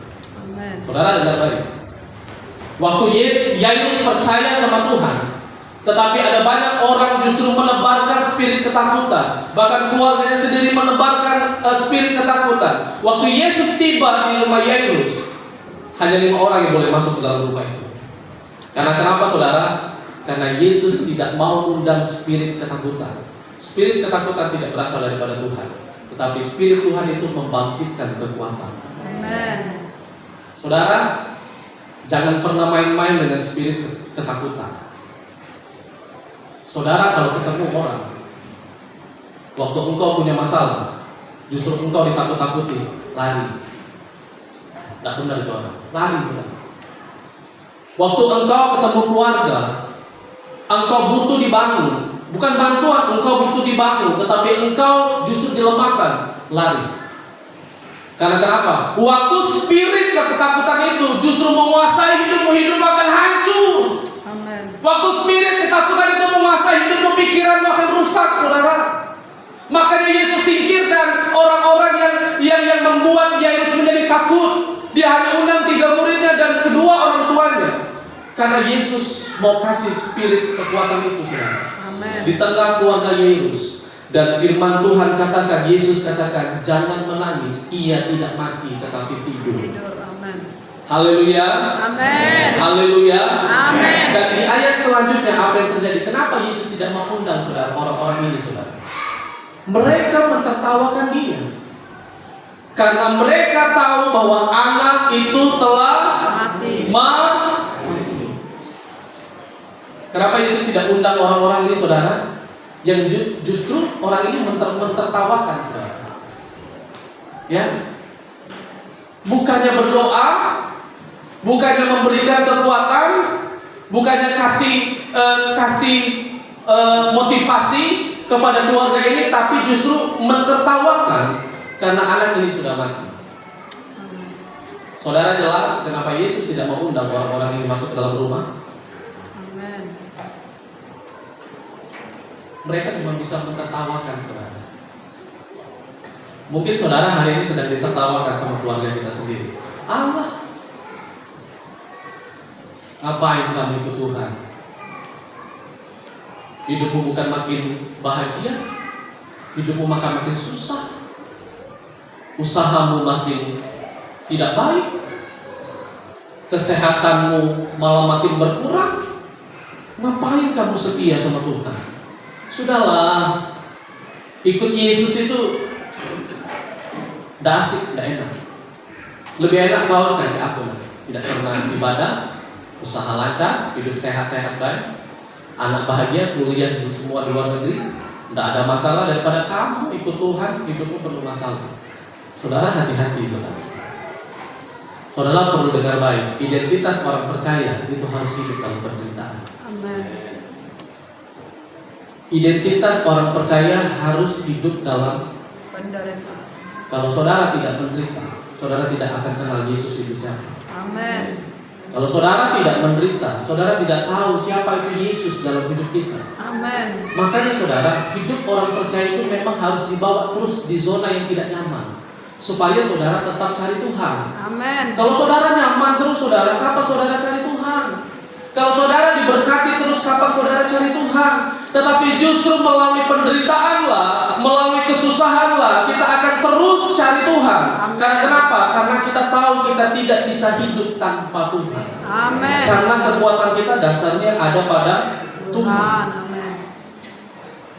Speaker 5: Saudara dengar baik. Waktu Yairus percaya sama Tuhan, tetapi ada banyak orang justru menebarkan spirit ketakutan. Bahkan keluarganya sendiri menebarkan spirit ketakutan. Waktu Yesus tiba di rumah Yairus, hanya 5 orang yang boleh masuk ke dalam rumah itu. Karena kenapa saudara? Karena Yesus tidak mau undang spirit ketakutan. Spirit ketakutan tidak berasal daripada Tuhan, tetapi spirit Tuhan itu membangkitkan kekuatan.
Speaker 1: Amen.
Speaker 5: Saudara, jangan pernah main-main dengan spirit ketakutan. Saudara, kalau ketemu orang, waktu engkau punya masalah, justru engkau ditakut-takuti, lari. Tidak benar itu orang, lari saudara. Waktu engkau ketemu keluarga, engkau butuh dibangun, bukan bantuan, engkau butuh dibangun, tetapi engkau justru dilemahkan, lari. Karena kenapa? Waktu spirit ketakutan itu justru menguasai hidupmu, hidup akan hancur.
Speaker 1: Amen.
Speaker 5: Waktu spirit ketakutan itu menguasai hidupmu, pikiranmu akan rusak, saudara. Makanya Yesus singkirkan orang-orang yang membuat Yairus menjadi takut. Dia hanya undang 3 muridnya dan kedua orang tuanya. Karena Yesus mau kasih spirit kekuatan itu, saudara.
Speaker 1: Amen.
Speaker 5: Di tengah keluarga Yairus. Dan firman Tuhan katakan, Yesus katakan, jangan menangis, ia tidak mati tetapi tidur.
Speaker 1: Amen.
Speaker 5: Haleluya.
Speaker 1: Amen.
Speaker 5: Haleluya.
Speaker 1: Amen.
Speaker 5: Dan di ayat selanjutnya apa yang terjadi? Kenapa Yesus tidak mengundang saudara orang-orang ini, saudara? Mereka mentertawakan dia. Karena mereka tahu bahwa anak itu telah mati. Kenapa Yesus tidak undang orang-orang ini, saudara? Yang justru orang ini mentertawakan, saudara. Ya, bukannya berdoa, bukannya memberikan kekuatan, bukannya kasih motivasi kepada keluarga ini, tapi justru mentertawakan karena anak ini sudah mati. Saudara, jelas kenapa Yesus tidak mengundang orang-orang ini masuk ke dalam rumah? Mereka cuma bisa mentertawakan, saudara. Mungkin saudara hari ini sedang ditertawakan sama keluarga kita sendiri. Allah, ngapain kamu ikut Tuhan? Hidupmu bukan makin bahagia, hidupmu makin susah, usahamu makin tidak baik, kesehatanmu malah makin berkurang. Ngapain kamu setia sama Tuhan? Sudahlah, ikut Yesus itu tidak asik, tidak enak. Lebih enak kau kayak aku, tidak pernah ibadah, usaha lancar, hidup sehat-sehat baik, anak bahagia, kuliah semua di luar negeri, tidak ada masalah, daripada kamu ikut Tuhan, hidupmu penuh masalah. Saudara, hati-hati saudara. Saudara perlu dengar baik, identitas orang percaya itu harus hidup dalam penderitaan.
Speaker 1: Amen.
Speaker 5: Identitas orang percaya harus hidup dalam
Speaker 1: Penderitaan.
Speaker 5: Kalau saudara tidak menderita, saudara tidak akan kenal Yesus itu siapa.
Speaker 1: Amen.
Speaker 5: Kalau saudara tidak menderita, saudara tidak tahu siapa itu Yesus dalam hidup kita.
Speaker 1: Amen.
Speaker 5: Makanya saudara, hidup orang percaya itu memang harus dibawa terus di zona yang tidak nyaman, supaya saudara tetap cari Tuhan.
Speaker 1: Amen.
Speaker 5: Kalau saudara nyaman terus saudara, kapan saudara cari Tuhan? Kalau saudara diberkati terus, kapan saudara cari Tuhan? Tetapi justru melalui penderitaanlah, melalui kesusahanlah, kita akan terus cari Tuhan.
Speaker 1: Amen.
Speaker 5: Karena kenapa? Karena kita tahu kita tidak bisa hidup tanpa Tuhan.
Speaker 1: Amen.
Speaker 5: Karena kekuatan kita dasarnya ada pada Tuhan.
Speaker 1: Amen.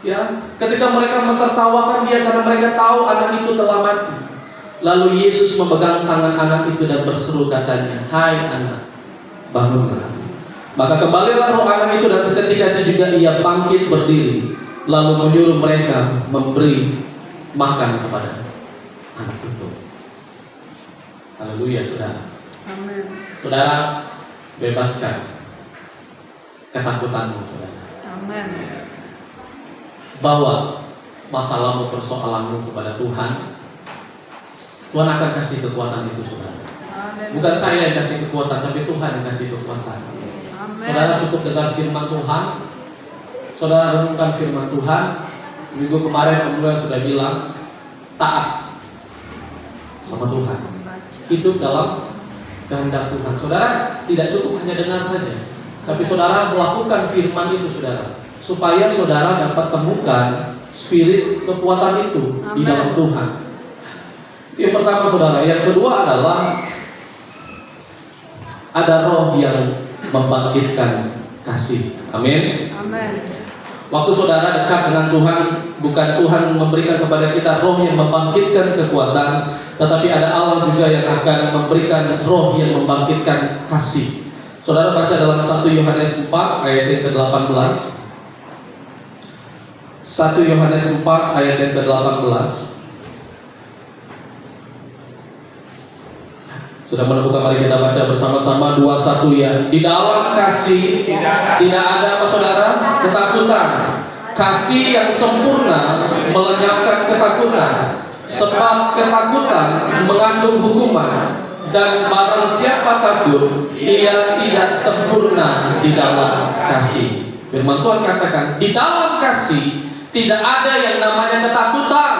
Speaker 5: Ya, ketika mereka mentertawakan dia karena mereka tahu anak itu telah mati. Lalu Yesus memegang tangan anak itu dan berseru katanya, "Hai anak, bangunlah." Maka kembalilah roh anak itu dan seketika itu juga ia bangkit berdiri, lalu menyuruh mereka memberi makan kepada anak itu. Haleluya, saudara.
Speaker 1: Amen.
Speaker 5: Saudara, bebaskan ketakutanmu, saudara.
Speaker 1: Amen.
Speaker 5: Bawa masalahmu, persoalanmu kepada Tuhan. Tuhan akan kasih kekuatan itu, saudara.
Speaker 1: Amen.
Speaker 5: Bukan saya yang kasih kekuatan, tapi Tuhan yang kasih kekuatan.
Speaker 1: Amen.
Speaker 5: Saudara cukup dengar firman Tuhan. Saudara renungkan firman Tuhan. Minggu kemarin Om Noel sudah bilang, taat sama Tuhan, hidup dalam kehendak Tuhan. Saudara tidak cukup hanya dengar saja, tapi saudara melakukan firman itu, saudara, supaya saudara dapat temukan spirit kekuatan itu di
Speaker 1: Amen.
Speaker 5: dalam Tuhan. Yang pertama, saudara. Yang kedua adalah ada roh yang membangkitkan kasih. Amin.
Speaker 1: Amen.
Speaker 5: Waktu saudara dekat dengan Tuhan, bukan Tuhan memberikan kepada kita roh yang membangkitkan kekuatan, tetapi ada Allah juga yang akan memberikan roh yang membangkitkan kasih. Saudara baca dalam 1 Yohanes 4 ayat yang ke-18. 1 Yohanes 4 ayat yang ke-18. Sudah menemukan, mari kita baca bersama-sama 2-1 ya. Di dalam kasih tidak ada apa saudara? Ketakutan. Kasih yang sempurna melenyapkan ketakutan, sebab ketakutan mengandung hukuman, dan barang siapa takut, ia tidak sempurna di dalam kasih. Firman Tuhan katakan, di dalam kasih tidak ada yang namanya ketakutan.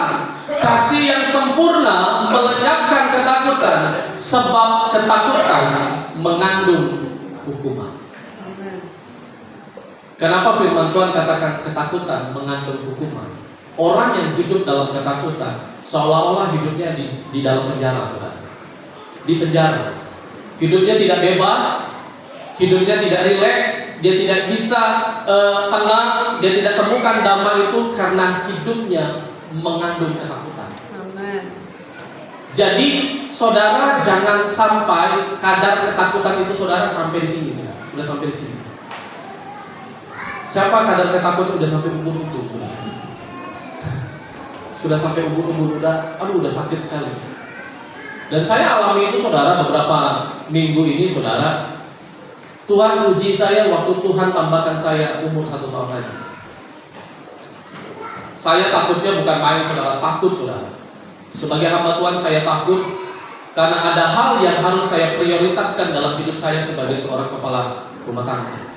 Speaker 5: Kasih yang sempurna melenyapkan ketakutan, sebab ketakutan mengandung hukuman.
Speaker 1: Amen.
Speaker 5: Kenapa firman Tuhan katakan ketakutan mengandung hukuman? Orang yang hidup dalam ketakutan seolah-olah hidupnya di dalam penjara, saudara. Di penjara. Hidupnya tidak bebas, hidupnya tidak rileks, dia tidak bisa tenang, dia tidak temukan damai itu karena hidupnya mengandung ketakutan.
Speaker 1: Amen.
Speaker 5: Jadi saudara jangan sampai kadar ketakutan itu saudara sampai di sini, sudah sampai di sini. Siapa kadar ketakutan udah sampai ubun itu, saudara? Sudah sampai ubun-ubun, udah sakit sekali. Dan saya alami itu, saudara, beberapa minggu ini, saudara. Tuhan uji saya waktu Tuhan tambahkan saya umur 1 tahun lagi. Saya takutnya bukan main, saudara, takut, saudara. Sebagai hamba Tuhan saya takut karena ada hal yang harus saya prioritaskan dalam hidup saya sebagai seorang kepala rumah tangga.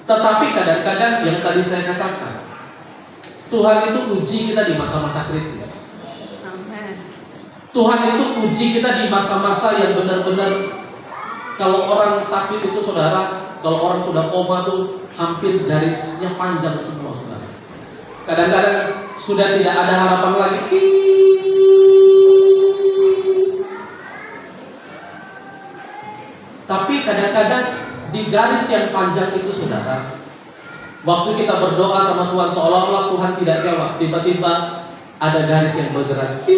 Speaker 5: Tetapi kadang-kadang yang tadi saya katakan, Tuhan itu uji kita di masa-masa kritis.
Speaker 1: Amen.
Speaker 5: Tuhan itu uji kita di masa-masa yang benar-benar, kalau orang sakit itu, saudara, Kalau orang sudah koma tuh hampir garisnya panjang semua, saudara. Kadang-kadang sudah tidak ada harapan lagi. Tapi kadang-kadang di garis yang panjang itu, saudara, waktu kita berdoa sama Tuhan seolah-olah Tuhan tidak jawab, tiba-tiba ada garis yang bergerak.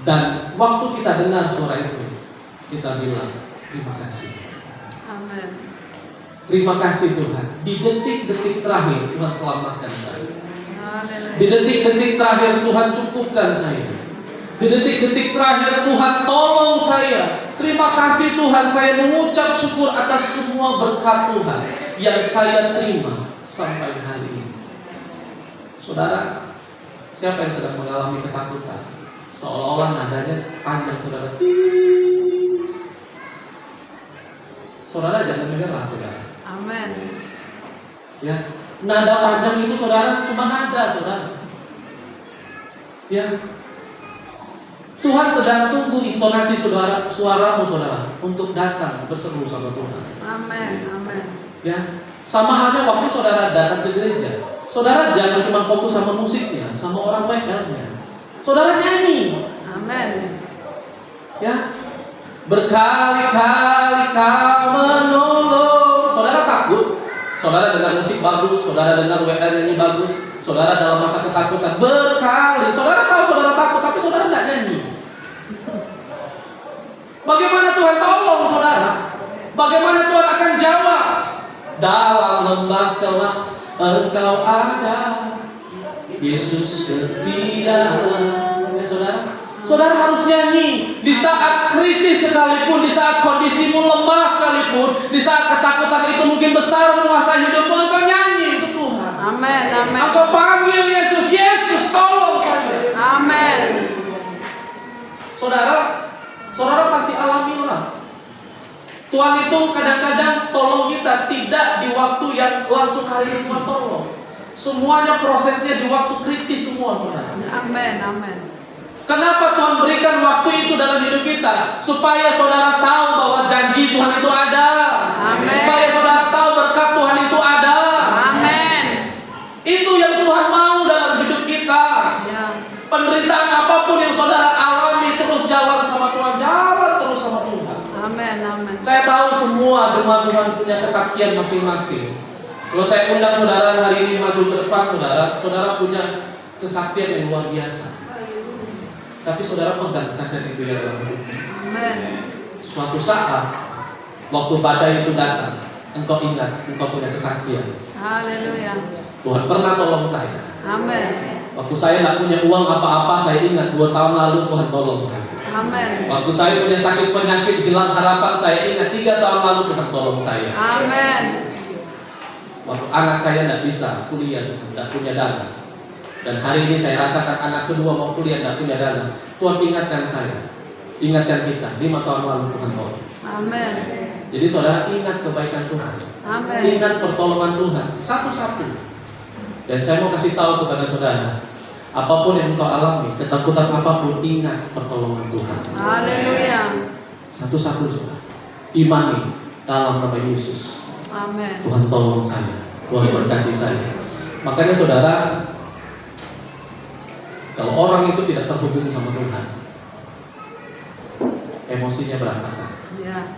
Speaker 5: Dan waktu kita dengar suara itu, kita bilang terima kasih.
Speaker 1: Amin.
Speaker 5: Terima kasih Tuhan. Di detik-detik terakhir Tuhan selamatkan saya.
Speaker 1: Haleluya.
Speaker 5: Di detik-detik terakhir Tuhan cukupkan saya. Di detik-detik terakhir Tuhan tolong saya. Terima kasih Tuhan, saya mengucap syukur atas semua berkat Tuhan yang saya terima sampai hari ini. Saudara, siapa yang sedang mengalami ketakutan? Seolah-olah nadanya panjang, saudara. Saudara jangan menyerah, saudara.
Speaker 1: Amin.
Speaker 5: Ya, nada panjang itu, saudara, cuma nada, saudara. Ya, Tuhan sedang tunggu intonasi suaramu, saudara, untuk datang berseru sama Tuhan.
Speaker 1: Amin. Amin.
Speaker 5: Ya, sama halnya waktu saudara datang ke gereja, saudara jangan cuma fokus sama musiknya, sama orang WL-nya. Saudara nyanyi.
Speaker 1: Amin.
Speaker 5: Ya, berkali-kali Kau menolong. Saudara takut, saudara dengar musik bagus, saudara dengar WL nyanyi bagus, saudara dalam masa ketakutan berkali. Saudara tahu saudara takut, tapi saudara tidak nyanyi. Bagaimana Tuhan tolong saudara? Bagaimana Tuhan akan jawab? Dalam lembah gelap Engkau ada, Yesus setia. Ya saudara, saudara harus nyanyi di saat kritis sekalipun, di saat kondisimu lemah sekalipun, di saat ketakutan itu mungkin besar menguasai hidupmu, engkau nyanyi untuk Tuhan.
Speaker 1: Amin. Amin.
Speaker 5: Engkau panggil Yesus, Yesus tolong saya.
Speaker 1: Amin.
Speaker 5: Saudara pasti alamilah. Tuhan itu kadang-kadang tolong kita tidak di waktu yang langsung kali ini Tuhan tolong. Semuanya prosesnya di waktu kritis semua, saudara.
Speaker 1: Amin. Amin.
Speaker 5: Kenapa Tuhan berikan waktu itu dalam hidup kita? Supaya saudara tahu bahwa janji Tuhan itu ada.
Speaker 1: Amin.
Speaker 5: Supaya saudara tahu berkat Tuhan itu ada.
Speaker 1: Amin.
Speaker 5: Itu yang Tuhan mau dalam hidup kita.
Speaker 1: Ya.
Speaker 5: Penderitaan apapun yang saudara alami, terus jalan sama Tuhan, jalan terus sama Tuhan.
Speaker 1: Amin. Amin.
Speaker 5: Saya tahu semua jemaat Tuhan punya kesaksian masing-masing. Kalau saya undang saudara hari ini maju ke depan, saudara punya kesaksian yang luar biasa. Tapi saudara pegang kesaksian itu ya dalam hidup.
Speaker 1: Amin.
Speaker 5: Suatu saat, waktu badai itu datang, engkau ingat, engkau punya kesaksian.
Speaker 1: Haleluya.
Speaker 5: Tuhan pernah tolong saya.
Speaker 1: Amin.
Speaker 5: Waktu saya tidak punya uang apa-apa, saya ingat 2 tahun lalu Tuhan tolong saya.
Speaker 1: Amin.
Speaker 5: Waktu saya punya sakit penyakit, hilang harapan, saya ingat 3 tahun lalu Tuhan tolong saya.
Speaker 1: Amin.
Speaker 5: Waktu anak saya tidak bisa kuliah, tidak punya dana, dan hari ini saya rasakan anak kedua mau kuliah tidak punya dana, Tuhan ingatkan saya, ingatkan kita, 5 tahun lalu Tuhan tolong.
Speaker 1: Amin.
Speaker 5: Jadi saudara ingat kebaikan Tuhan,
Speaker 1: Amin.
Speaker 5: ingat pertolongan Tuhan satu-satu. Dan saya mau kasih tahu kepada saudara, apapun yang engkau alami, ketakutan apapun, ingat pertolongan Tuhan.
Speaker 1: Haleluya.
Speaker 5: Satu-satu saudara, imani dalam nama Yesus.
Speaker 1: Amin.
Speaker 5: Tuhan tolong saya, Tuhan berkati saya. Makanya saudara, kalau orang itu tidak terhubung sama Tuhan, emosinya berantakan.
Speaker 1: Ya.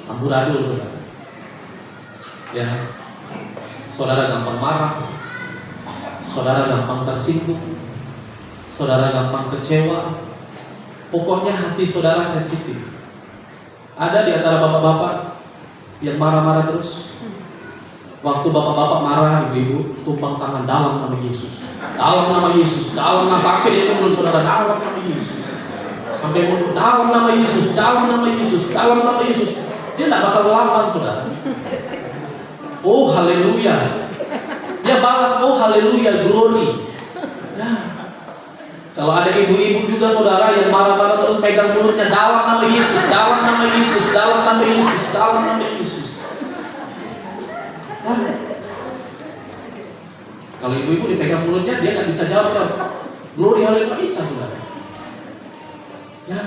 Speaker 5: Amburadul saudara. Ya, saudara gampang marah, saudara gampang tersinggung, saudara gampang kecewa. Pokoknya hati saudara sensitif. Ada di antara bapak-bapak yang marah-marah terus. Waktu bapak-bapak marah, ibu-ibu tumpang tangan dalam nama Yesus, dalam nama Yesus, dalam nama, sampai dia mundur saudara, dalam nama Yesus, sampai mundur dalam nama Yesus, dalam nama Yesus, dalam nama Yesus. Dia tidak bakal melawan saudara. Oh haleluya, dia balas oh haleluya, glory. Ya. Kalau ada ibu-ibu juga saudara yang marah-marah terus pegang mulutnya, dalam nama Yesus, dalam nama Yesus, dalam nama Yesus, dalam nama Yesus. Ya. Kalau ibu-ibu dipegang mulutnya, dia nggak bisa jawab. Glory haleluya Isa saudara. Ya.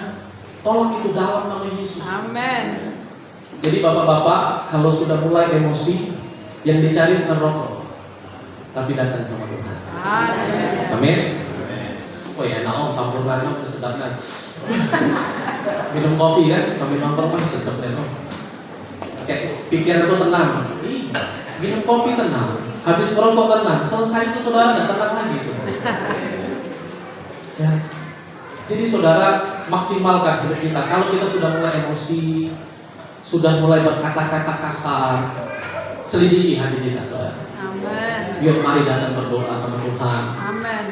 Speaker 5: Tolong itu dalam nama Yesus.
Speaker 1: Amin.
Speaker 5: Jadi bapak-bapak, kalau sudah mulai emosi, yang dicari bukan rokok, tapi datang sama Tuhan. Amin. Oh ya, enak campur lagi, sedapnya. Minum kopi kan, sambil nonton kan sedap deh. Kayak pikiran itu tenang. Minum kopi tenang, habis merokok tenang, selesai itu saudara nggak tenang lagi. Saudara. Ya. Jadi saudara maksimalkan hidup kita. Kalau kita sudah mulai emosi, sudah mulai berkata-kata kasar, selidiki hati kita, saudara.
Speaker 1: Amin.
Speaker 5: Yuk mari datang berdoa sama Tuhan.
Speaker 1: Amin.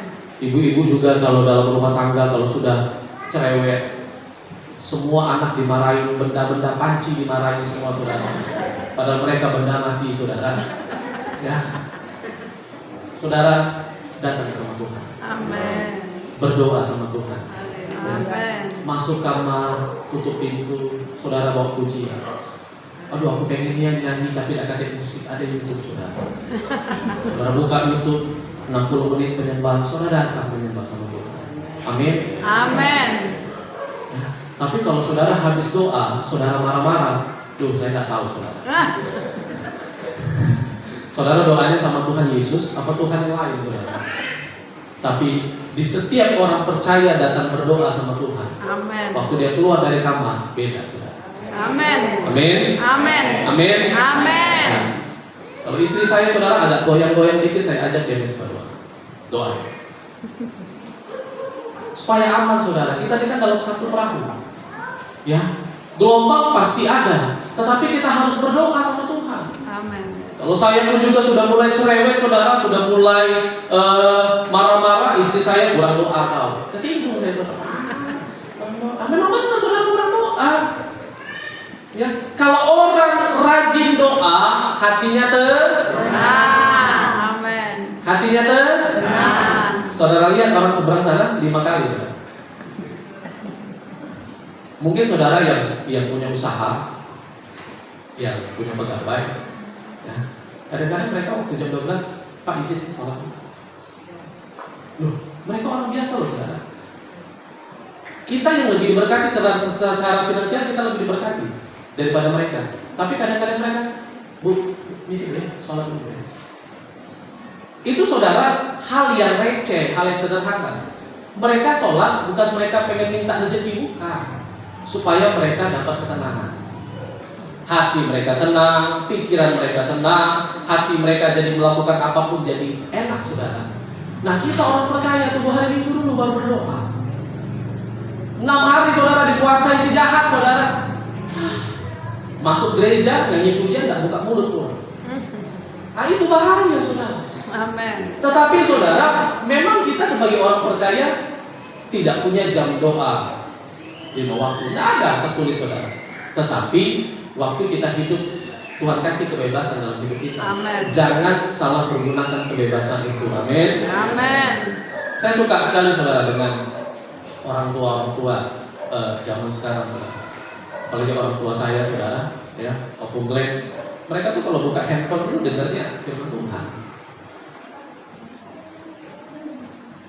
Speaker 5: Ibu-ibu juga kalau dalam rumah tangga kalau sudah cerewet, semua anak dimarahin, benda-benda panci dimarahin semua saudara. Padahal mereka benda mati saudara. Ya, saudara datang sama Tuhan.
Speaker 1: Amin.
Speaker 5: Berdoa sama Tuhan.
Speaker 1: Amin.
Speaker 5: Masuk kamar, tutup pintu, saudara bawa pujian. Aduh, aku pengen nyanyi tapi tidak kaget musik. Ada YouTube saudara. Saudara buka YouTube, 60 menit penyembahan, saudara datang menyembah sama Tuhan. Amin.
Speaker 1: Amin.
Speaker 5: Ya, tapi kalau saudara habis doa, saudara marah-marah, tuh saya tidak tahu saudara. Saudara doanya sama Tuhan Yesus, apa Tuhan yang lain saudara? Tapi di setiap orang percaya datang berdoa sama Tuhan.
Speaker 1: Amin.
Speaker 5: Waktu dia keluar dari kamar, beda saudara.
Speaker 1: Amin.
Speaker 5: Amin.
Speaker 1: Amin.
Speaker 5: Amin.
Speaker 1: Amin.
Speaker 5: Nah, kalau istri saya saudara agak goyang-goyang dikit, saya ajak dia berdoa. Doa. Supaya aman saudara. Kita ini kan dalam satu perahu. Ya, gelombang pasti ada, tetapi kita harus berdoa sama Tuhan.
Speaker 1: Amin.
Speaker 5: Kalau saya pun juga sudah mulai cerewet saudara, sudah mulai marah-marah, istri saya kurang doa kau. Kesinggung saya saudara. Memang benar saudara kurang doa. Ya, kalau orang rajin doa, hatinya
Speaker 1: Tenang. Amin.
Speaker 5: hatinya
Speaker 1: Tenang.
Speaker 5: Saudara lihat orang seberang sana 5 kali saudara. Mungkin saudara yang punya usaha, yang punya pegawai, ya, kadang-kadang mereka waktu jam 12, Pak izin sholat. Loh, mereka orang biasa loh saudara. Kita yang lebih diberkati secara finansial, kita lebih diberkati daripada mereka. Tapi kadang-kadang mereka, Bu, misi deh, sholat dulu ya. Itu saudara hal yang receh, hal yang sederhana. Mereka sholat bukan mereka pengen minta rezeki, bukan, supaya mereka dapat ketenangan. Hati mereka tenang, pikiran mereka tenang, hati mereka jadi melakukan apapun jadi enak saudara. Nah kita orang percaya tunggu hari Minggu dulu baru berdoa. 6 hari saudara dikuasai si jahat saudara. Masuk gereja nyanyi pujian nggak buka mulut keluar. Nah itu bahaya saudara.
Speaker 1: Amin.
Speaker 5: Tetapi saudara, memang kita sebagai orang percaya tidak punya jam doa 5 waktu, tidak ada tertulis saudara. Tetapi waktu kita hidup, Tuhan kasih kebebasan dalam hidup kita.
Speaker 1: Amin.
Speaker 5: Jangan salah menggunakan kebebasan itu. Amin.
Speaker 1: Amin.
Speaker 5: Saya suka sekali saudara dengan orang tua zaman sekarang saudara. Apalagi orang tua saya saudara, ya, Opung Glenn. Mereka tuh kalau buka handphone dulu dengarnya firman Tuhan.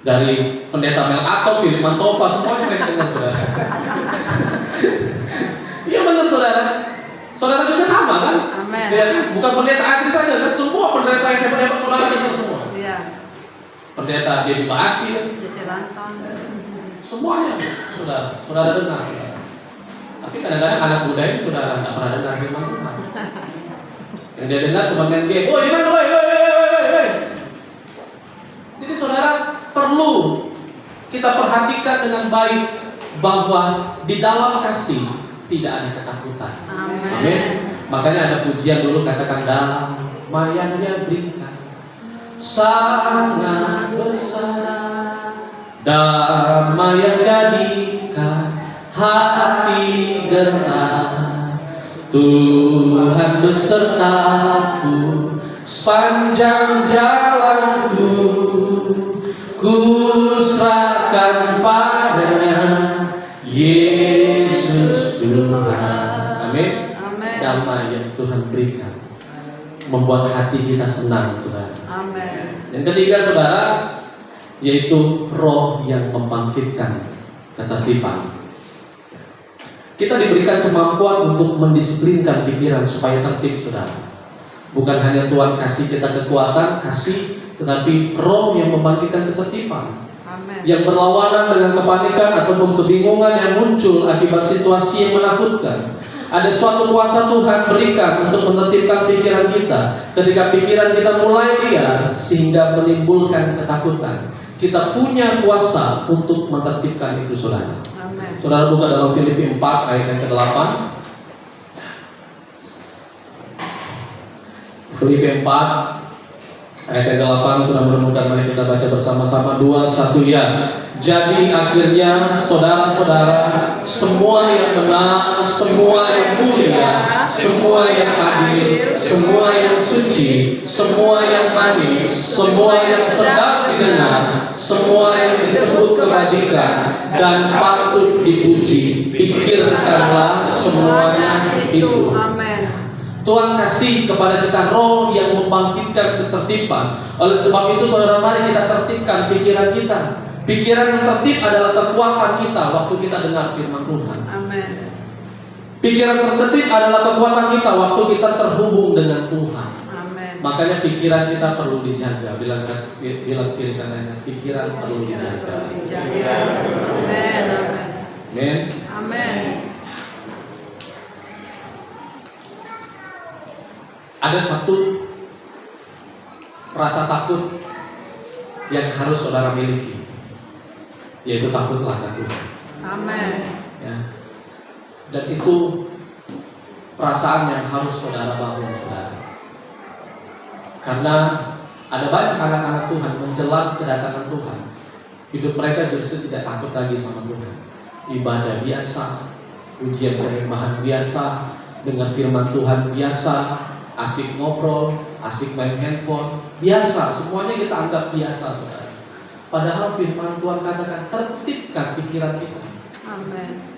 Speaker 5: Dari pendeta Mel Ato, Philip Mantova, semuanya mereka dengar saudara. Iya benar saudara. Saudara juga sama kan?
Speaker 1: Amin.
Speaker 5: Ya kan? Bukan pendeta Adri saja kan? Semua pendeta yang hebat-hebat saudara dengar semua.
Speaker 1: Iya.
Speaker 5: Pendeta Debbie Baasir,
Speaker 1: Jesse Lanton.
Speaker 5: semuanya saudara dengar. Saudara. Tapi kadang-kadang anak muda ini saudara tidak pernah dengar firman Tuhan. Yang dia dengar cuma main game. Oh iman, woi. Jadi saudara perlu kita perhatikan dengan baik bahwa di dalam kasih tidak ada ketakutan. Amin. Makanya ada pujian dulu katakan damai yang dia berikan sangat besar, damai yang jadikan hati gentar. Tuhan besertaku sepanjang jalanku, ku serahkan padanya Yesus Tuhan. Amin.
Speaker 1: Amin.
Speaker 5: Damai yang Tuhan berikan membuat hati kita senang saudara.
Speaker 1: Amin.
Speaker 5: Yang ketiga saudara, yaitu roh yang membangkitkan ketertiban. Kita diberikan kemampuan untuk mendisiplinkan pikiran supaya tertib, saudara. Bukan hanya Tuhan kasih kita kekuatan, tetapi Roh yang membangkitkan ketertiban.
Speaker 1: Amen.
Speaker 5: Yang berlawanan dengan kepanikan ataupun kebingungan yang muncul akibat situasi yang menakutkan. Ada suatu kuasa Tuhan berikan untuk menertibkan pikiran kita. Ketika pikiran kita mulai liar sehingga menimbulkan ketakutan, kita punya kuasa untuk menertibkan itu, saudara.
Speaker 1: Amen.
Speaker 5: Saudara buka dalam Filipi 4 ayat yang ke-8. Filipi 4 ayat yang ke-8 sudah menemukan, mari kita baca bersama-sama. 2, 1 ya. Jadi akhirnya saudara-saudara, semua yang benar, semua yang mulia, semua yang adil, semua yang suci, semua yang manis, semua yang sedap didengar, semua yang disebut kebajikan dan patut dipuji, pikirkanlah semuanya itu.
Speaker 1: Amen.
Speaker 5: Tuhan kasih kepada kita Roh yang membangkitkan ketertiban. Oleh sebab itu, saudara, mari kita tertibkan pikiran kita. Pikiran yang tertib adalah kekuatan kita waktu kita dengar firman Tuhan.
Speaker 1: Amen.
Speaker 5: Pikiran tertib adalah kekuatan kita waktu kita terhubung dengan Tuhan.
Speaker 1: Amen.
Speaker 5: Makanya pikiran kita perlu dijaga. Bilang kiri kanannya, pikiran perlu dijaga.
Speaker 1: Amen.
Speaker 5: Amen.
Speaker 1: Amen.
Speaker 5: Ada satu rasa takut yang harus saudara miliki, yaitu takutlah akan Tuhan.
Speaker 1: Amen.
Speaker 5: Ya. Dan itu perasaan yang harus saudara bangun, saudara. Karena ada banyak anak-anak Tuhan menjelang kedatangan Tuhan, hidup mereka justru tidak takut lagi sama Tuhan. Ibadah biasa, ujian penyembahan biasa, dengan firman Tuhan biasa, asik ngobrol, asik main handphone, biasa, semuanya kita anggap biasa, saudara. Padahal firman Tuhan katakan, tertibkan pikiran kita.
Speaker 1: Amen.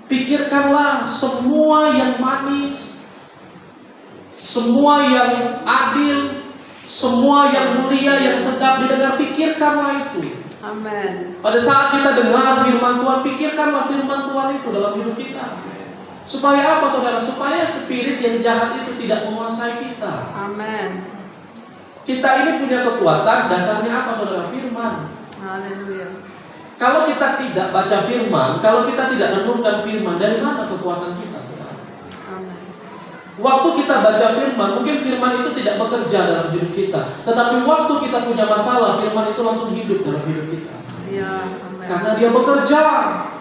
Speaker 5: Pikirkanlah semua yang manis, semua yang adil, semua yang mulia, yang sedap didengar, pikirkanlah itu.
Speaker 1: Amen.
Speaker 5: Pada saat kita dengar firman Tuhan, pikirkanlah firman Tuhan itu dalam hidup kita. Supaya apa, saudara? Supaya spirit yang jahat itu tidak menguasai kita.
Speaker 1: Amen.
Speaker 5: Kita ini punya kekuatan, dasarnya apa, saudara? Firman.
Speaker 1: Haleluya.
Speaker 5: Kalau kita tidak baca firman, kalau kita tidak renungkan firman, dari mana kekuatan kita, saudara?
Speaker 1: Amen.
Speaker 5: Waktu kita baca firman, mungkin firman itu tidak bekerja dalam hidup kita, tetapi waktu kita punya masalah, firman itu langsung hidup dalam hidup kita.
Speaker 1: Ya, amen.
Speaker 5: Karena dia bekerja.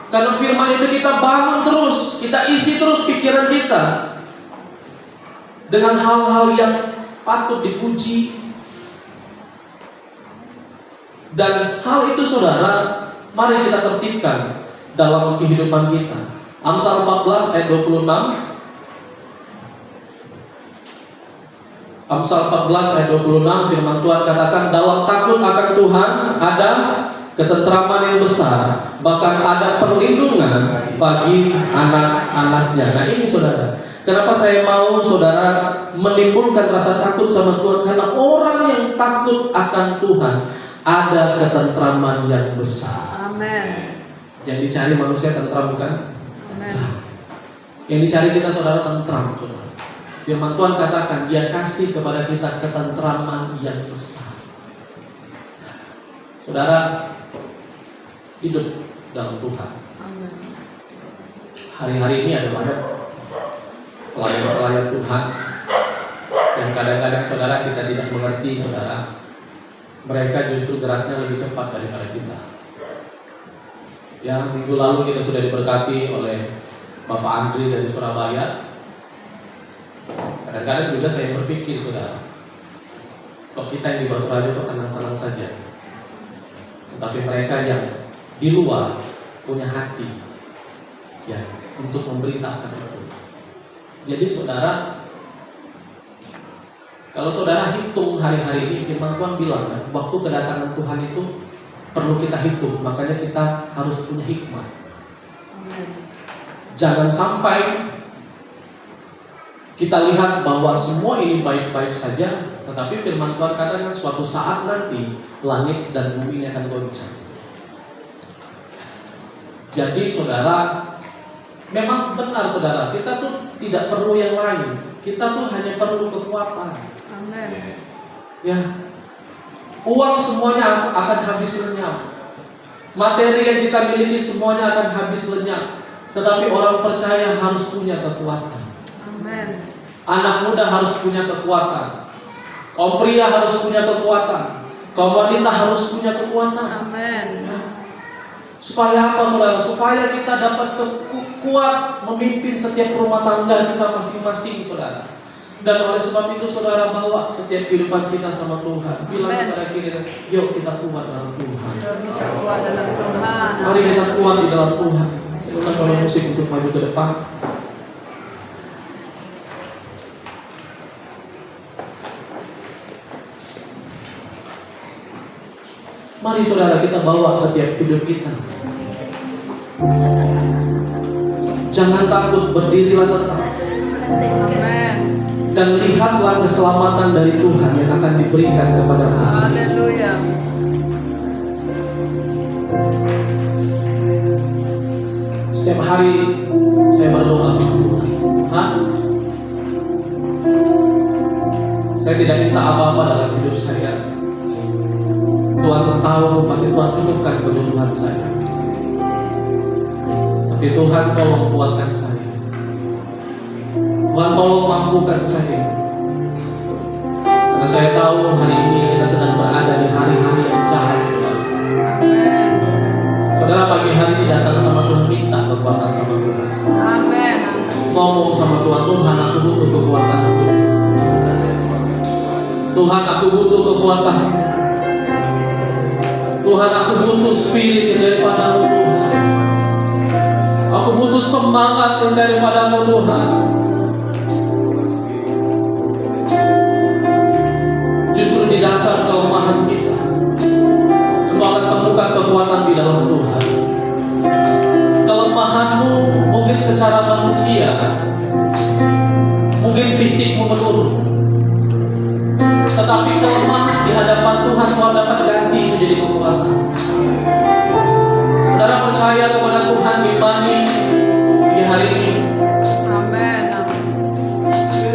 Speaker 5: Karena firman itu kita bangun terus, kita isi terus pikiran kita dengan hal-hal yang patut dipuji. Dan hal itu, saudara, mari kita tertibkan dalam kehidupan kita. Amsal 14 ayat 26. Amsal 14 ayat 26, firman Tuhan katakan, dalam takut akan Tuhan ada ketentraman yang besar, bahkan ada perlindungan bagi anak-anaknya. Nah ini, saudara, kenapa saya mau saudara menimbulkan rasa takut sama Tuhan? Karena orang yang takut akan Tuhan ada ketentraman yang besar.
Speaker 1: Amen.
Speaker 5: Yang dicari manusia tentram, bukan?
Speaker 1: Amen.
Speaker 5: Yang dicari kita, saudara, tentram, saudara. Firman Tuhan katakan, Dia kasih kepada kita ketentraman yang besar. Saudara, hidup dalam Tuhan.
Speaker 1: Amen.
Speaker 5: Hari-hari ini ada banyak pelayan-pelayan Tuhan yang kadang-kadang, saudara, kita tidak mengerti, saudara. Mereka justru geraknya lebih cepat daripada kita. Ya, minggu lalu kita sudah diberkati oleh Bapak Andri dari Surabaya. Kadang-kadang juga saya berpikir, saudara, kok kita yang di Batu Raja kok tenang-tenang saja. Tetapi mereka yang di luar punya hati, ya, untuk memberitakan itu. Jadi, saudara, kalau saudara hitung hari-hari ini, firman Tuhan bilang kan, waktu kedatangan Tuhan itu perlu kita hitung. Makanya kita harus punya hikmah.
Speaker 1: Amen.
Speaker 5: Jangan sampai kita lihat bahwa semua ini baik-baik saja, tetapi firman Tuhan katakan suatu saat nanti langit dan bumi ini akan goncang. Jadi, saudara, Memang benar saudara, kita tuh tidak perlu yang lain. Kita tuh hanya perlu kekuatan.
Speaker 1: Amin.
Speaker 5: Ya, uang semuanya akan habis lenyap. Materi yang kita miliki semuanya akan habis lenyap. Tetapi orang percaya harus punya kekuatan.
Speaker 1: Amin.
Speaker 5: Anak muda harus punya kekuatan. Kaum pria harus punya kekuatan. Kaum wanita harus punya kekuatan.
Speaker 1: Amin.
Speaker 5: Supaya apa saudara? Supaya kita dapat kuat memimpin setiap rumah tangga kita masing-masing saudara. Dan oleh sebab itu saudara, bawa setiap kehidupan kita sama Tuhan. Bilang
Speaker 1: Amen.
Speaker 5: kepada kita, yuk kita kuat dalam Tuhan.
Speaker 1: Kita kuat dalam Tuhan.
Speaker 5: Mari kita kuat di dalam Tuhan. Silakan kalau musik untuk maju ke depan. Mari saudara, kita bawa setiap hidup kita. Jangan takut, berdirilah tetap.
Speaker 1: Amin.
Speaker 5: Dan lihatlah keselamatan dari Tuhan yang akan diberikan kepada kita.
Speaker 1: Haleluya.
Speaker 5: Setiap hari saya berdoa sama Tuhan. Saya tidak minta apa-apa dalam hidup saya. Tuhan tahu, pasti Tuhan cukupkan kebutuhan saya. Tapi Tuhan tolong kuatkan saya. Tuhan tolong mampukan saya. Karena saya tahu hari ini kita sedang berada di hari-hari yang jahat, saudara.
Speaker 1: Amin.
Speaker 5: Saudara, pagi hari ini datang sama Tuhan, minta kekuatan sama Tuhan.
Speaker 1: Amin.
Speaker 5: Ngomong sama Tuhan, Tuhan aku butuh kekuatan. Tuhan aku butuh kekuatan. Tuhan aku butuh spirit yang daripada-Mu Tuhan. Aku butuh semangat yang daripada-Mu Tuhan. Justru di dasar kelemahan kita, Engkau akan temukan kekuatan di dalam Tuhan. Kelemahanmu mungkin secara manusia, mungkin fisikmu menurun, tetapi kelemahan di hadapan Tuhan dapat ganti menjadi kekuatan. Saudara percaya kepada Tuhan, imani di hari ini.
Speaker 1: Amin.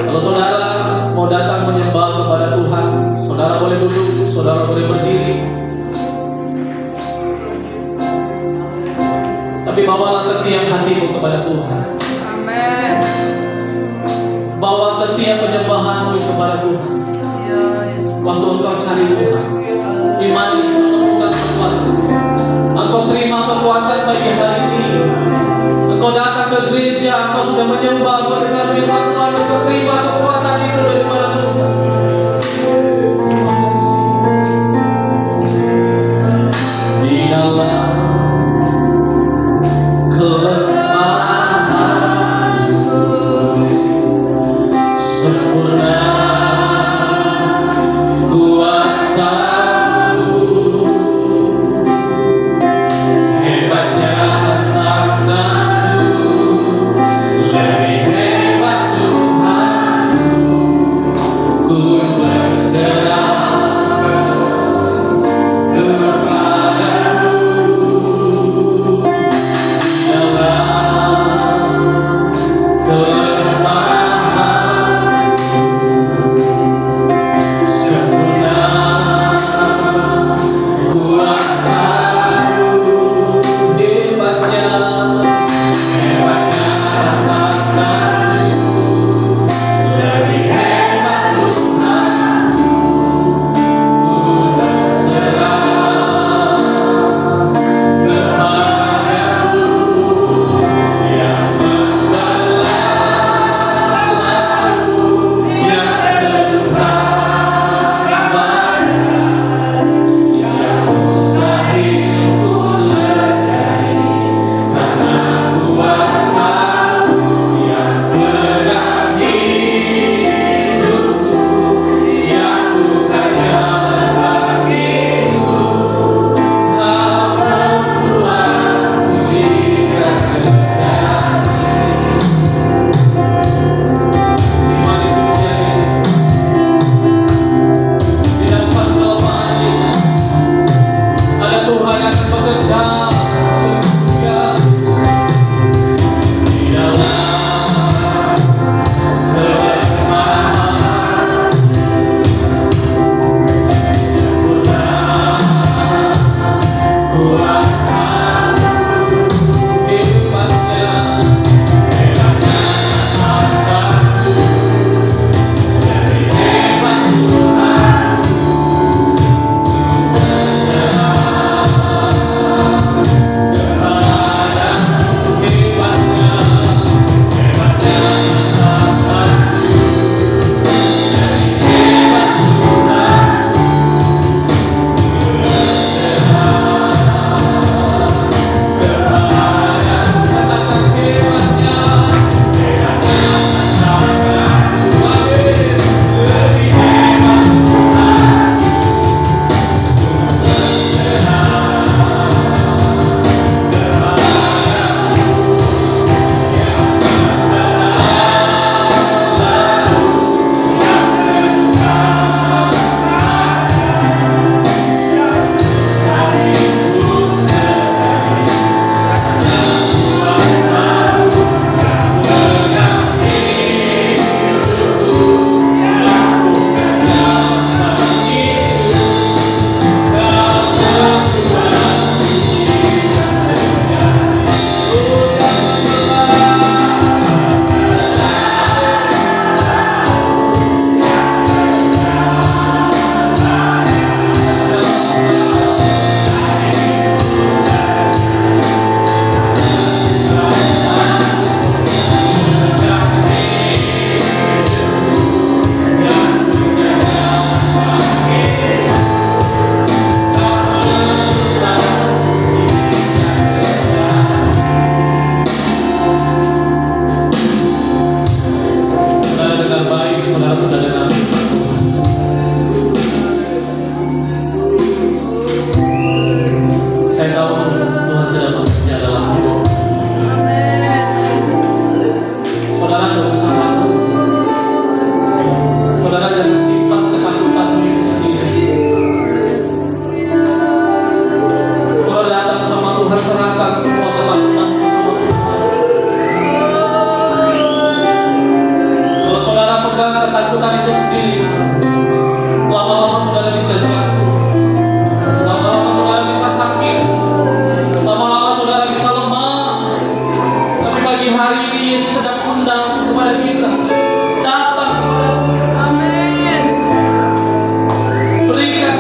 Speaker 5: Kalau saudara mau datang menyembah kepada Tuhan, saudara boleh duduk, saudara boleh berdiri. Tapi bawalah setiap hatimu kepada Tuhan.
Speaker 1: Amin.
Speaker 5: Bawa setiap penyembahanmu kepada Tuhan.
Speaker 1: Ya Yesus.
Speaker 5: Waktu engkau cari Tuhan, imani menemukan kekuatan. Engkau terima kekuatan bagi hari ini. Engkau datang ke gereja, engkau sudah menyembah, engkau dengar firman Tuhan, engkau terima kekuatan itu daripada Tuhan. Terima kasih. Di dalam kelemahanku sempurna kuasa-Mu, hebatnya tanganmu, lebih hebat Tuhan.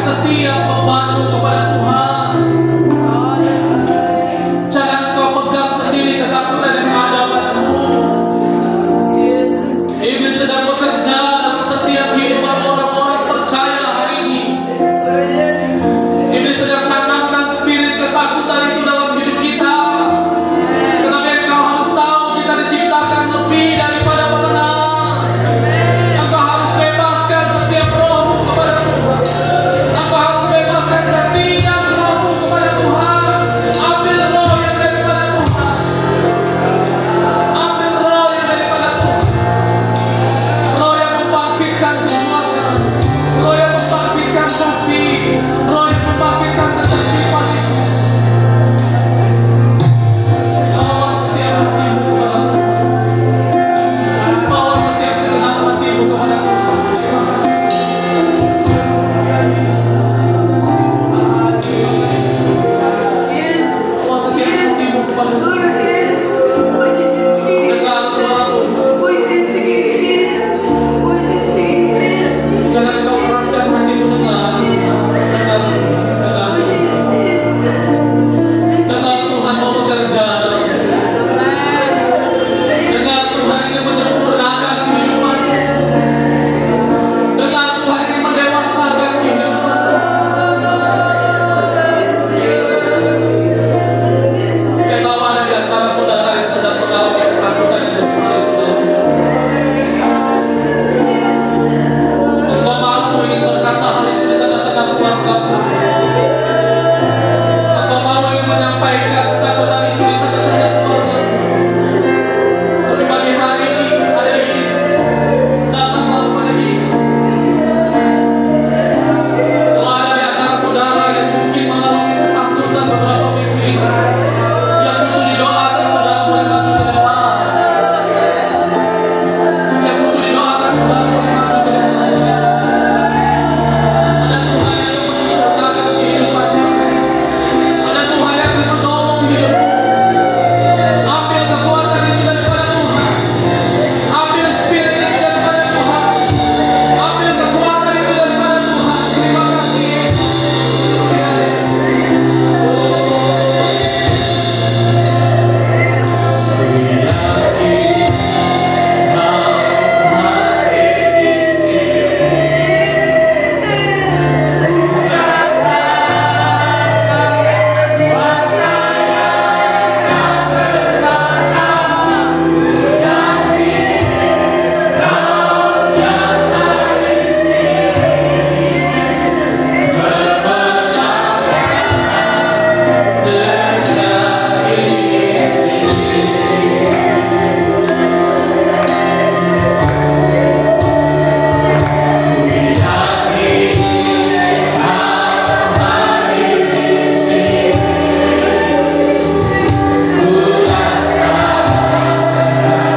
Speaker 5: setiap pembantu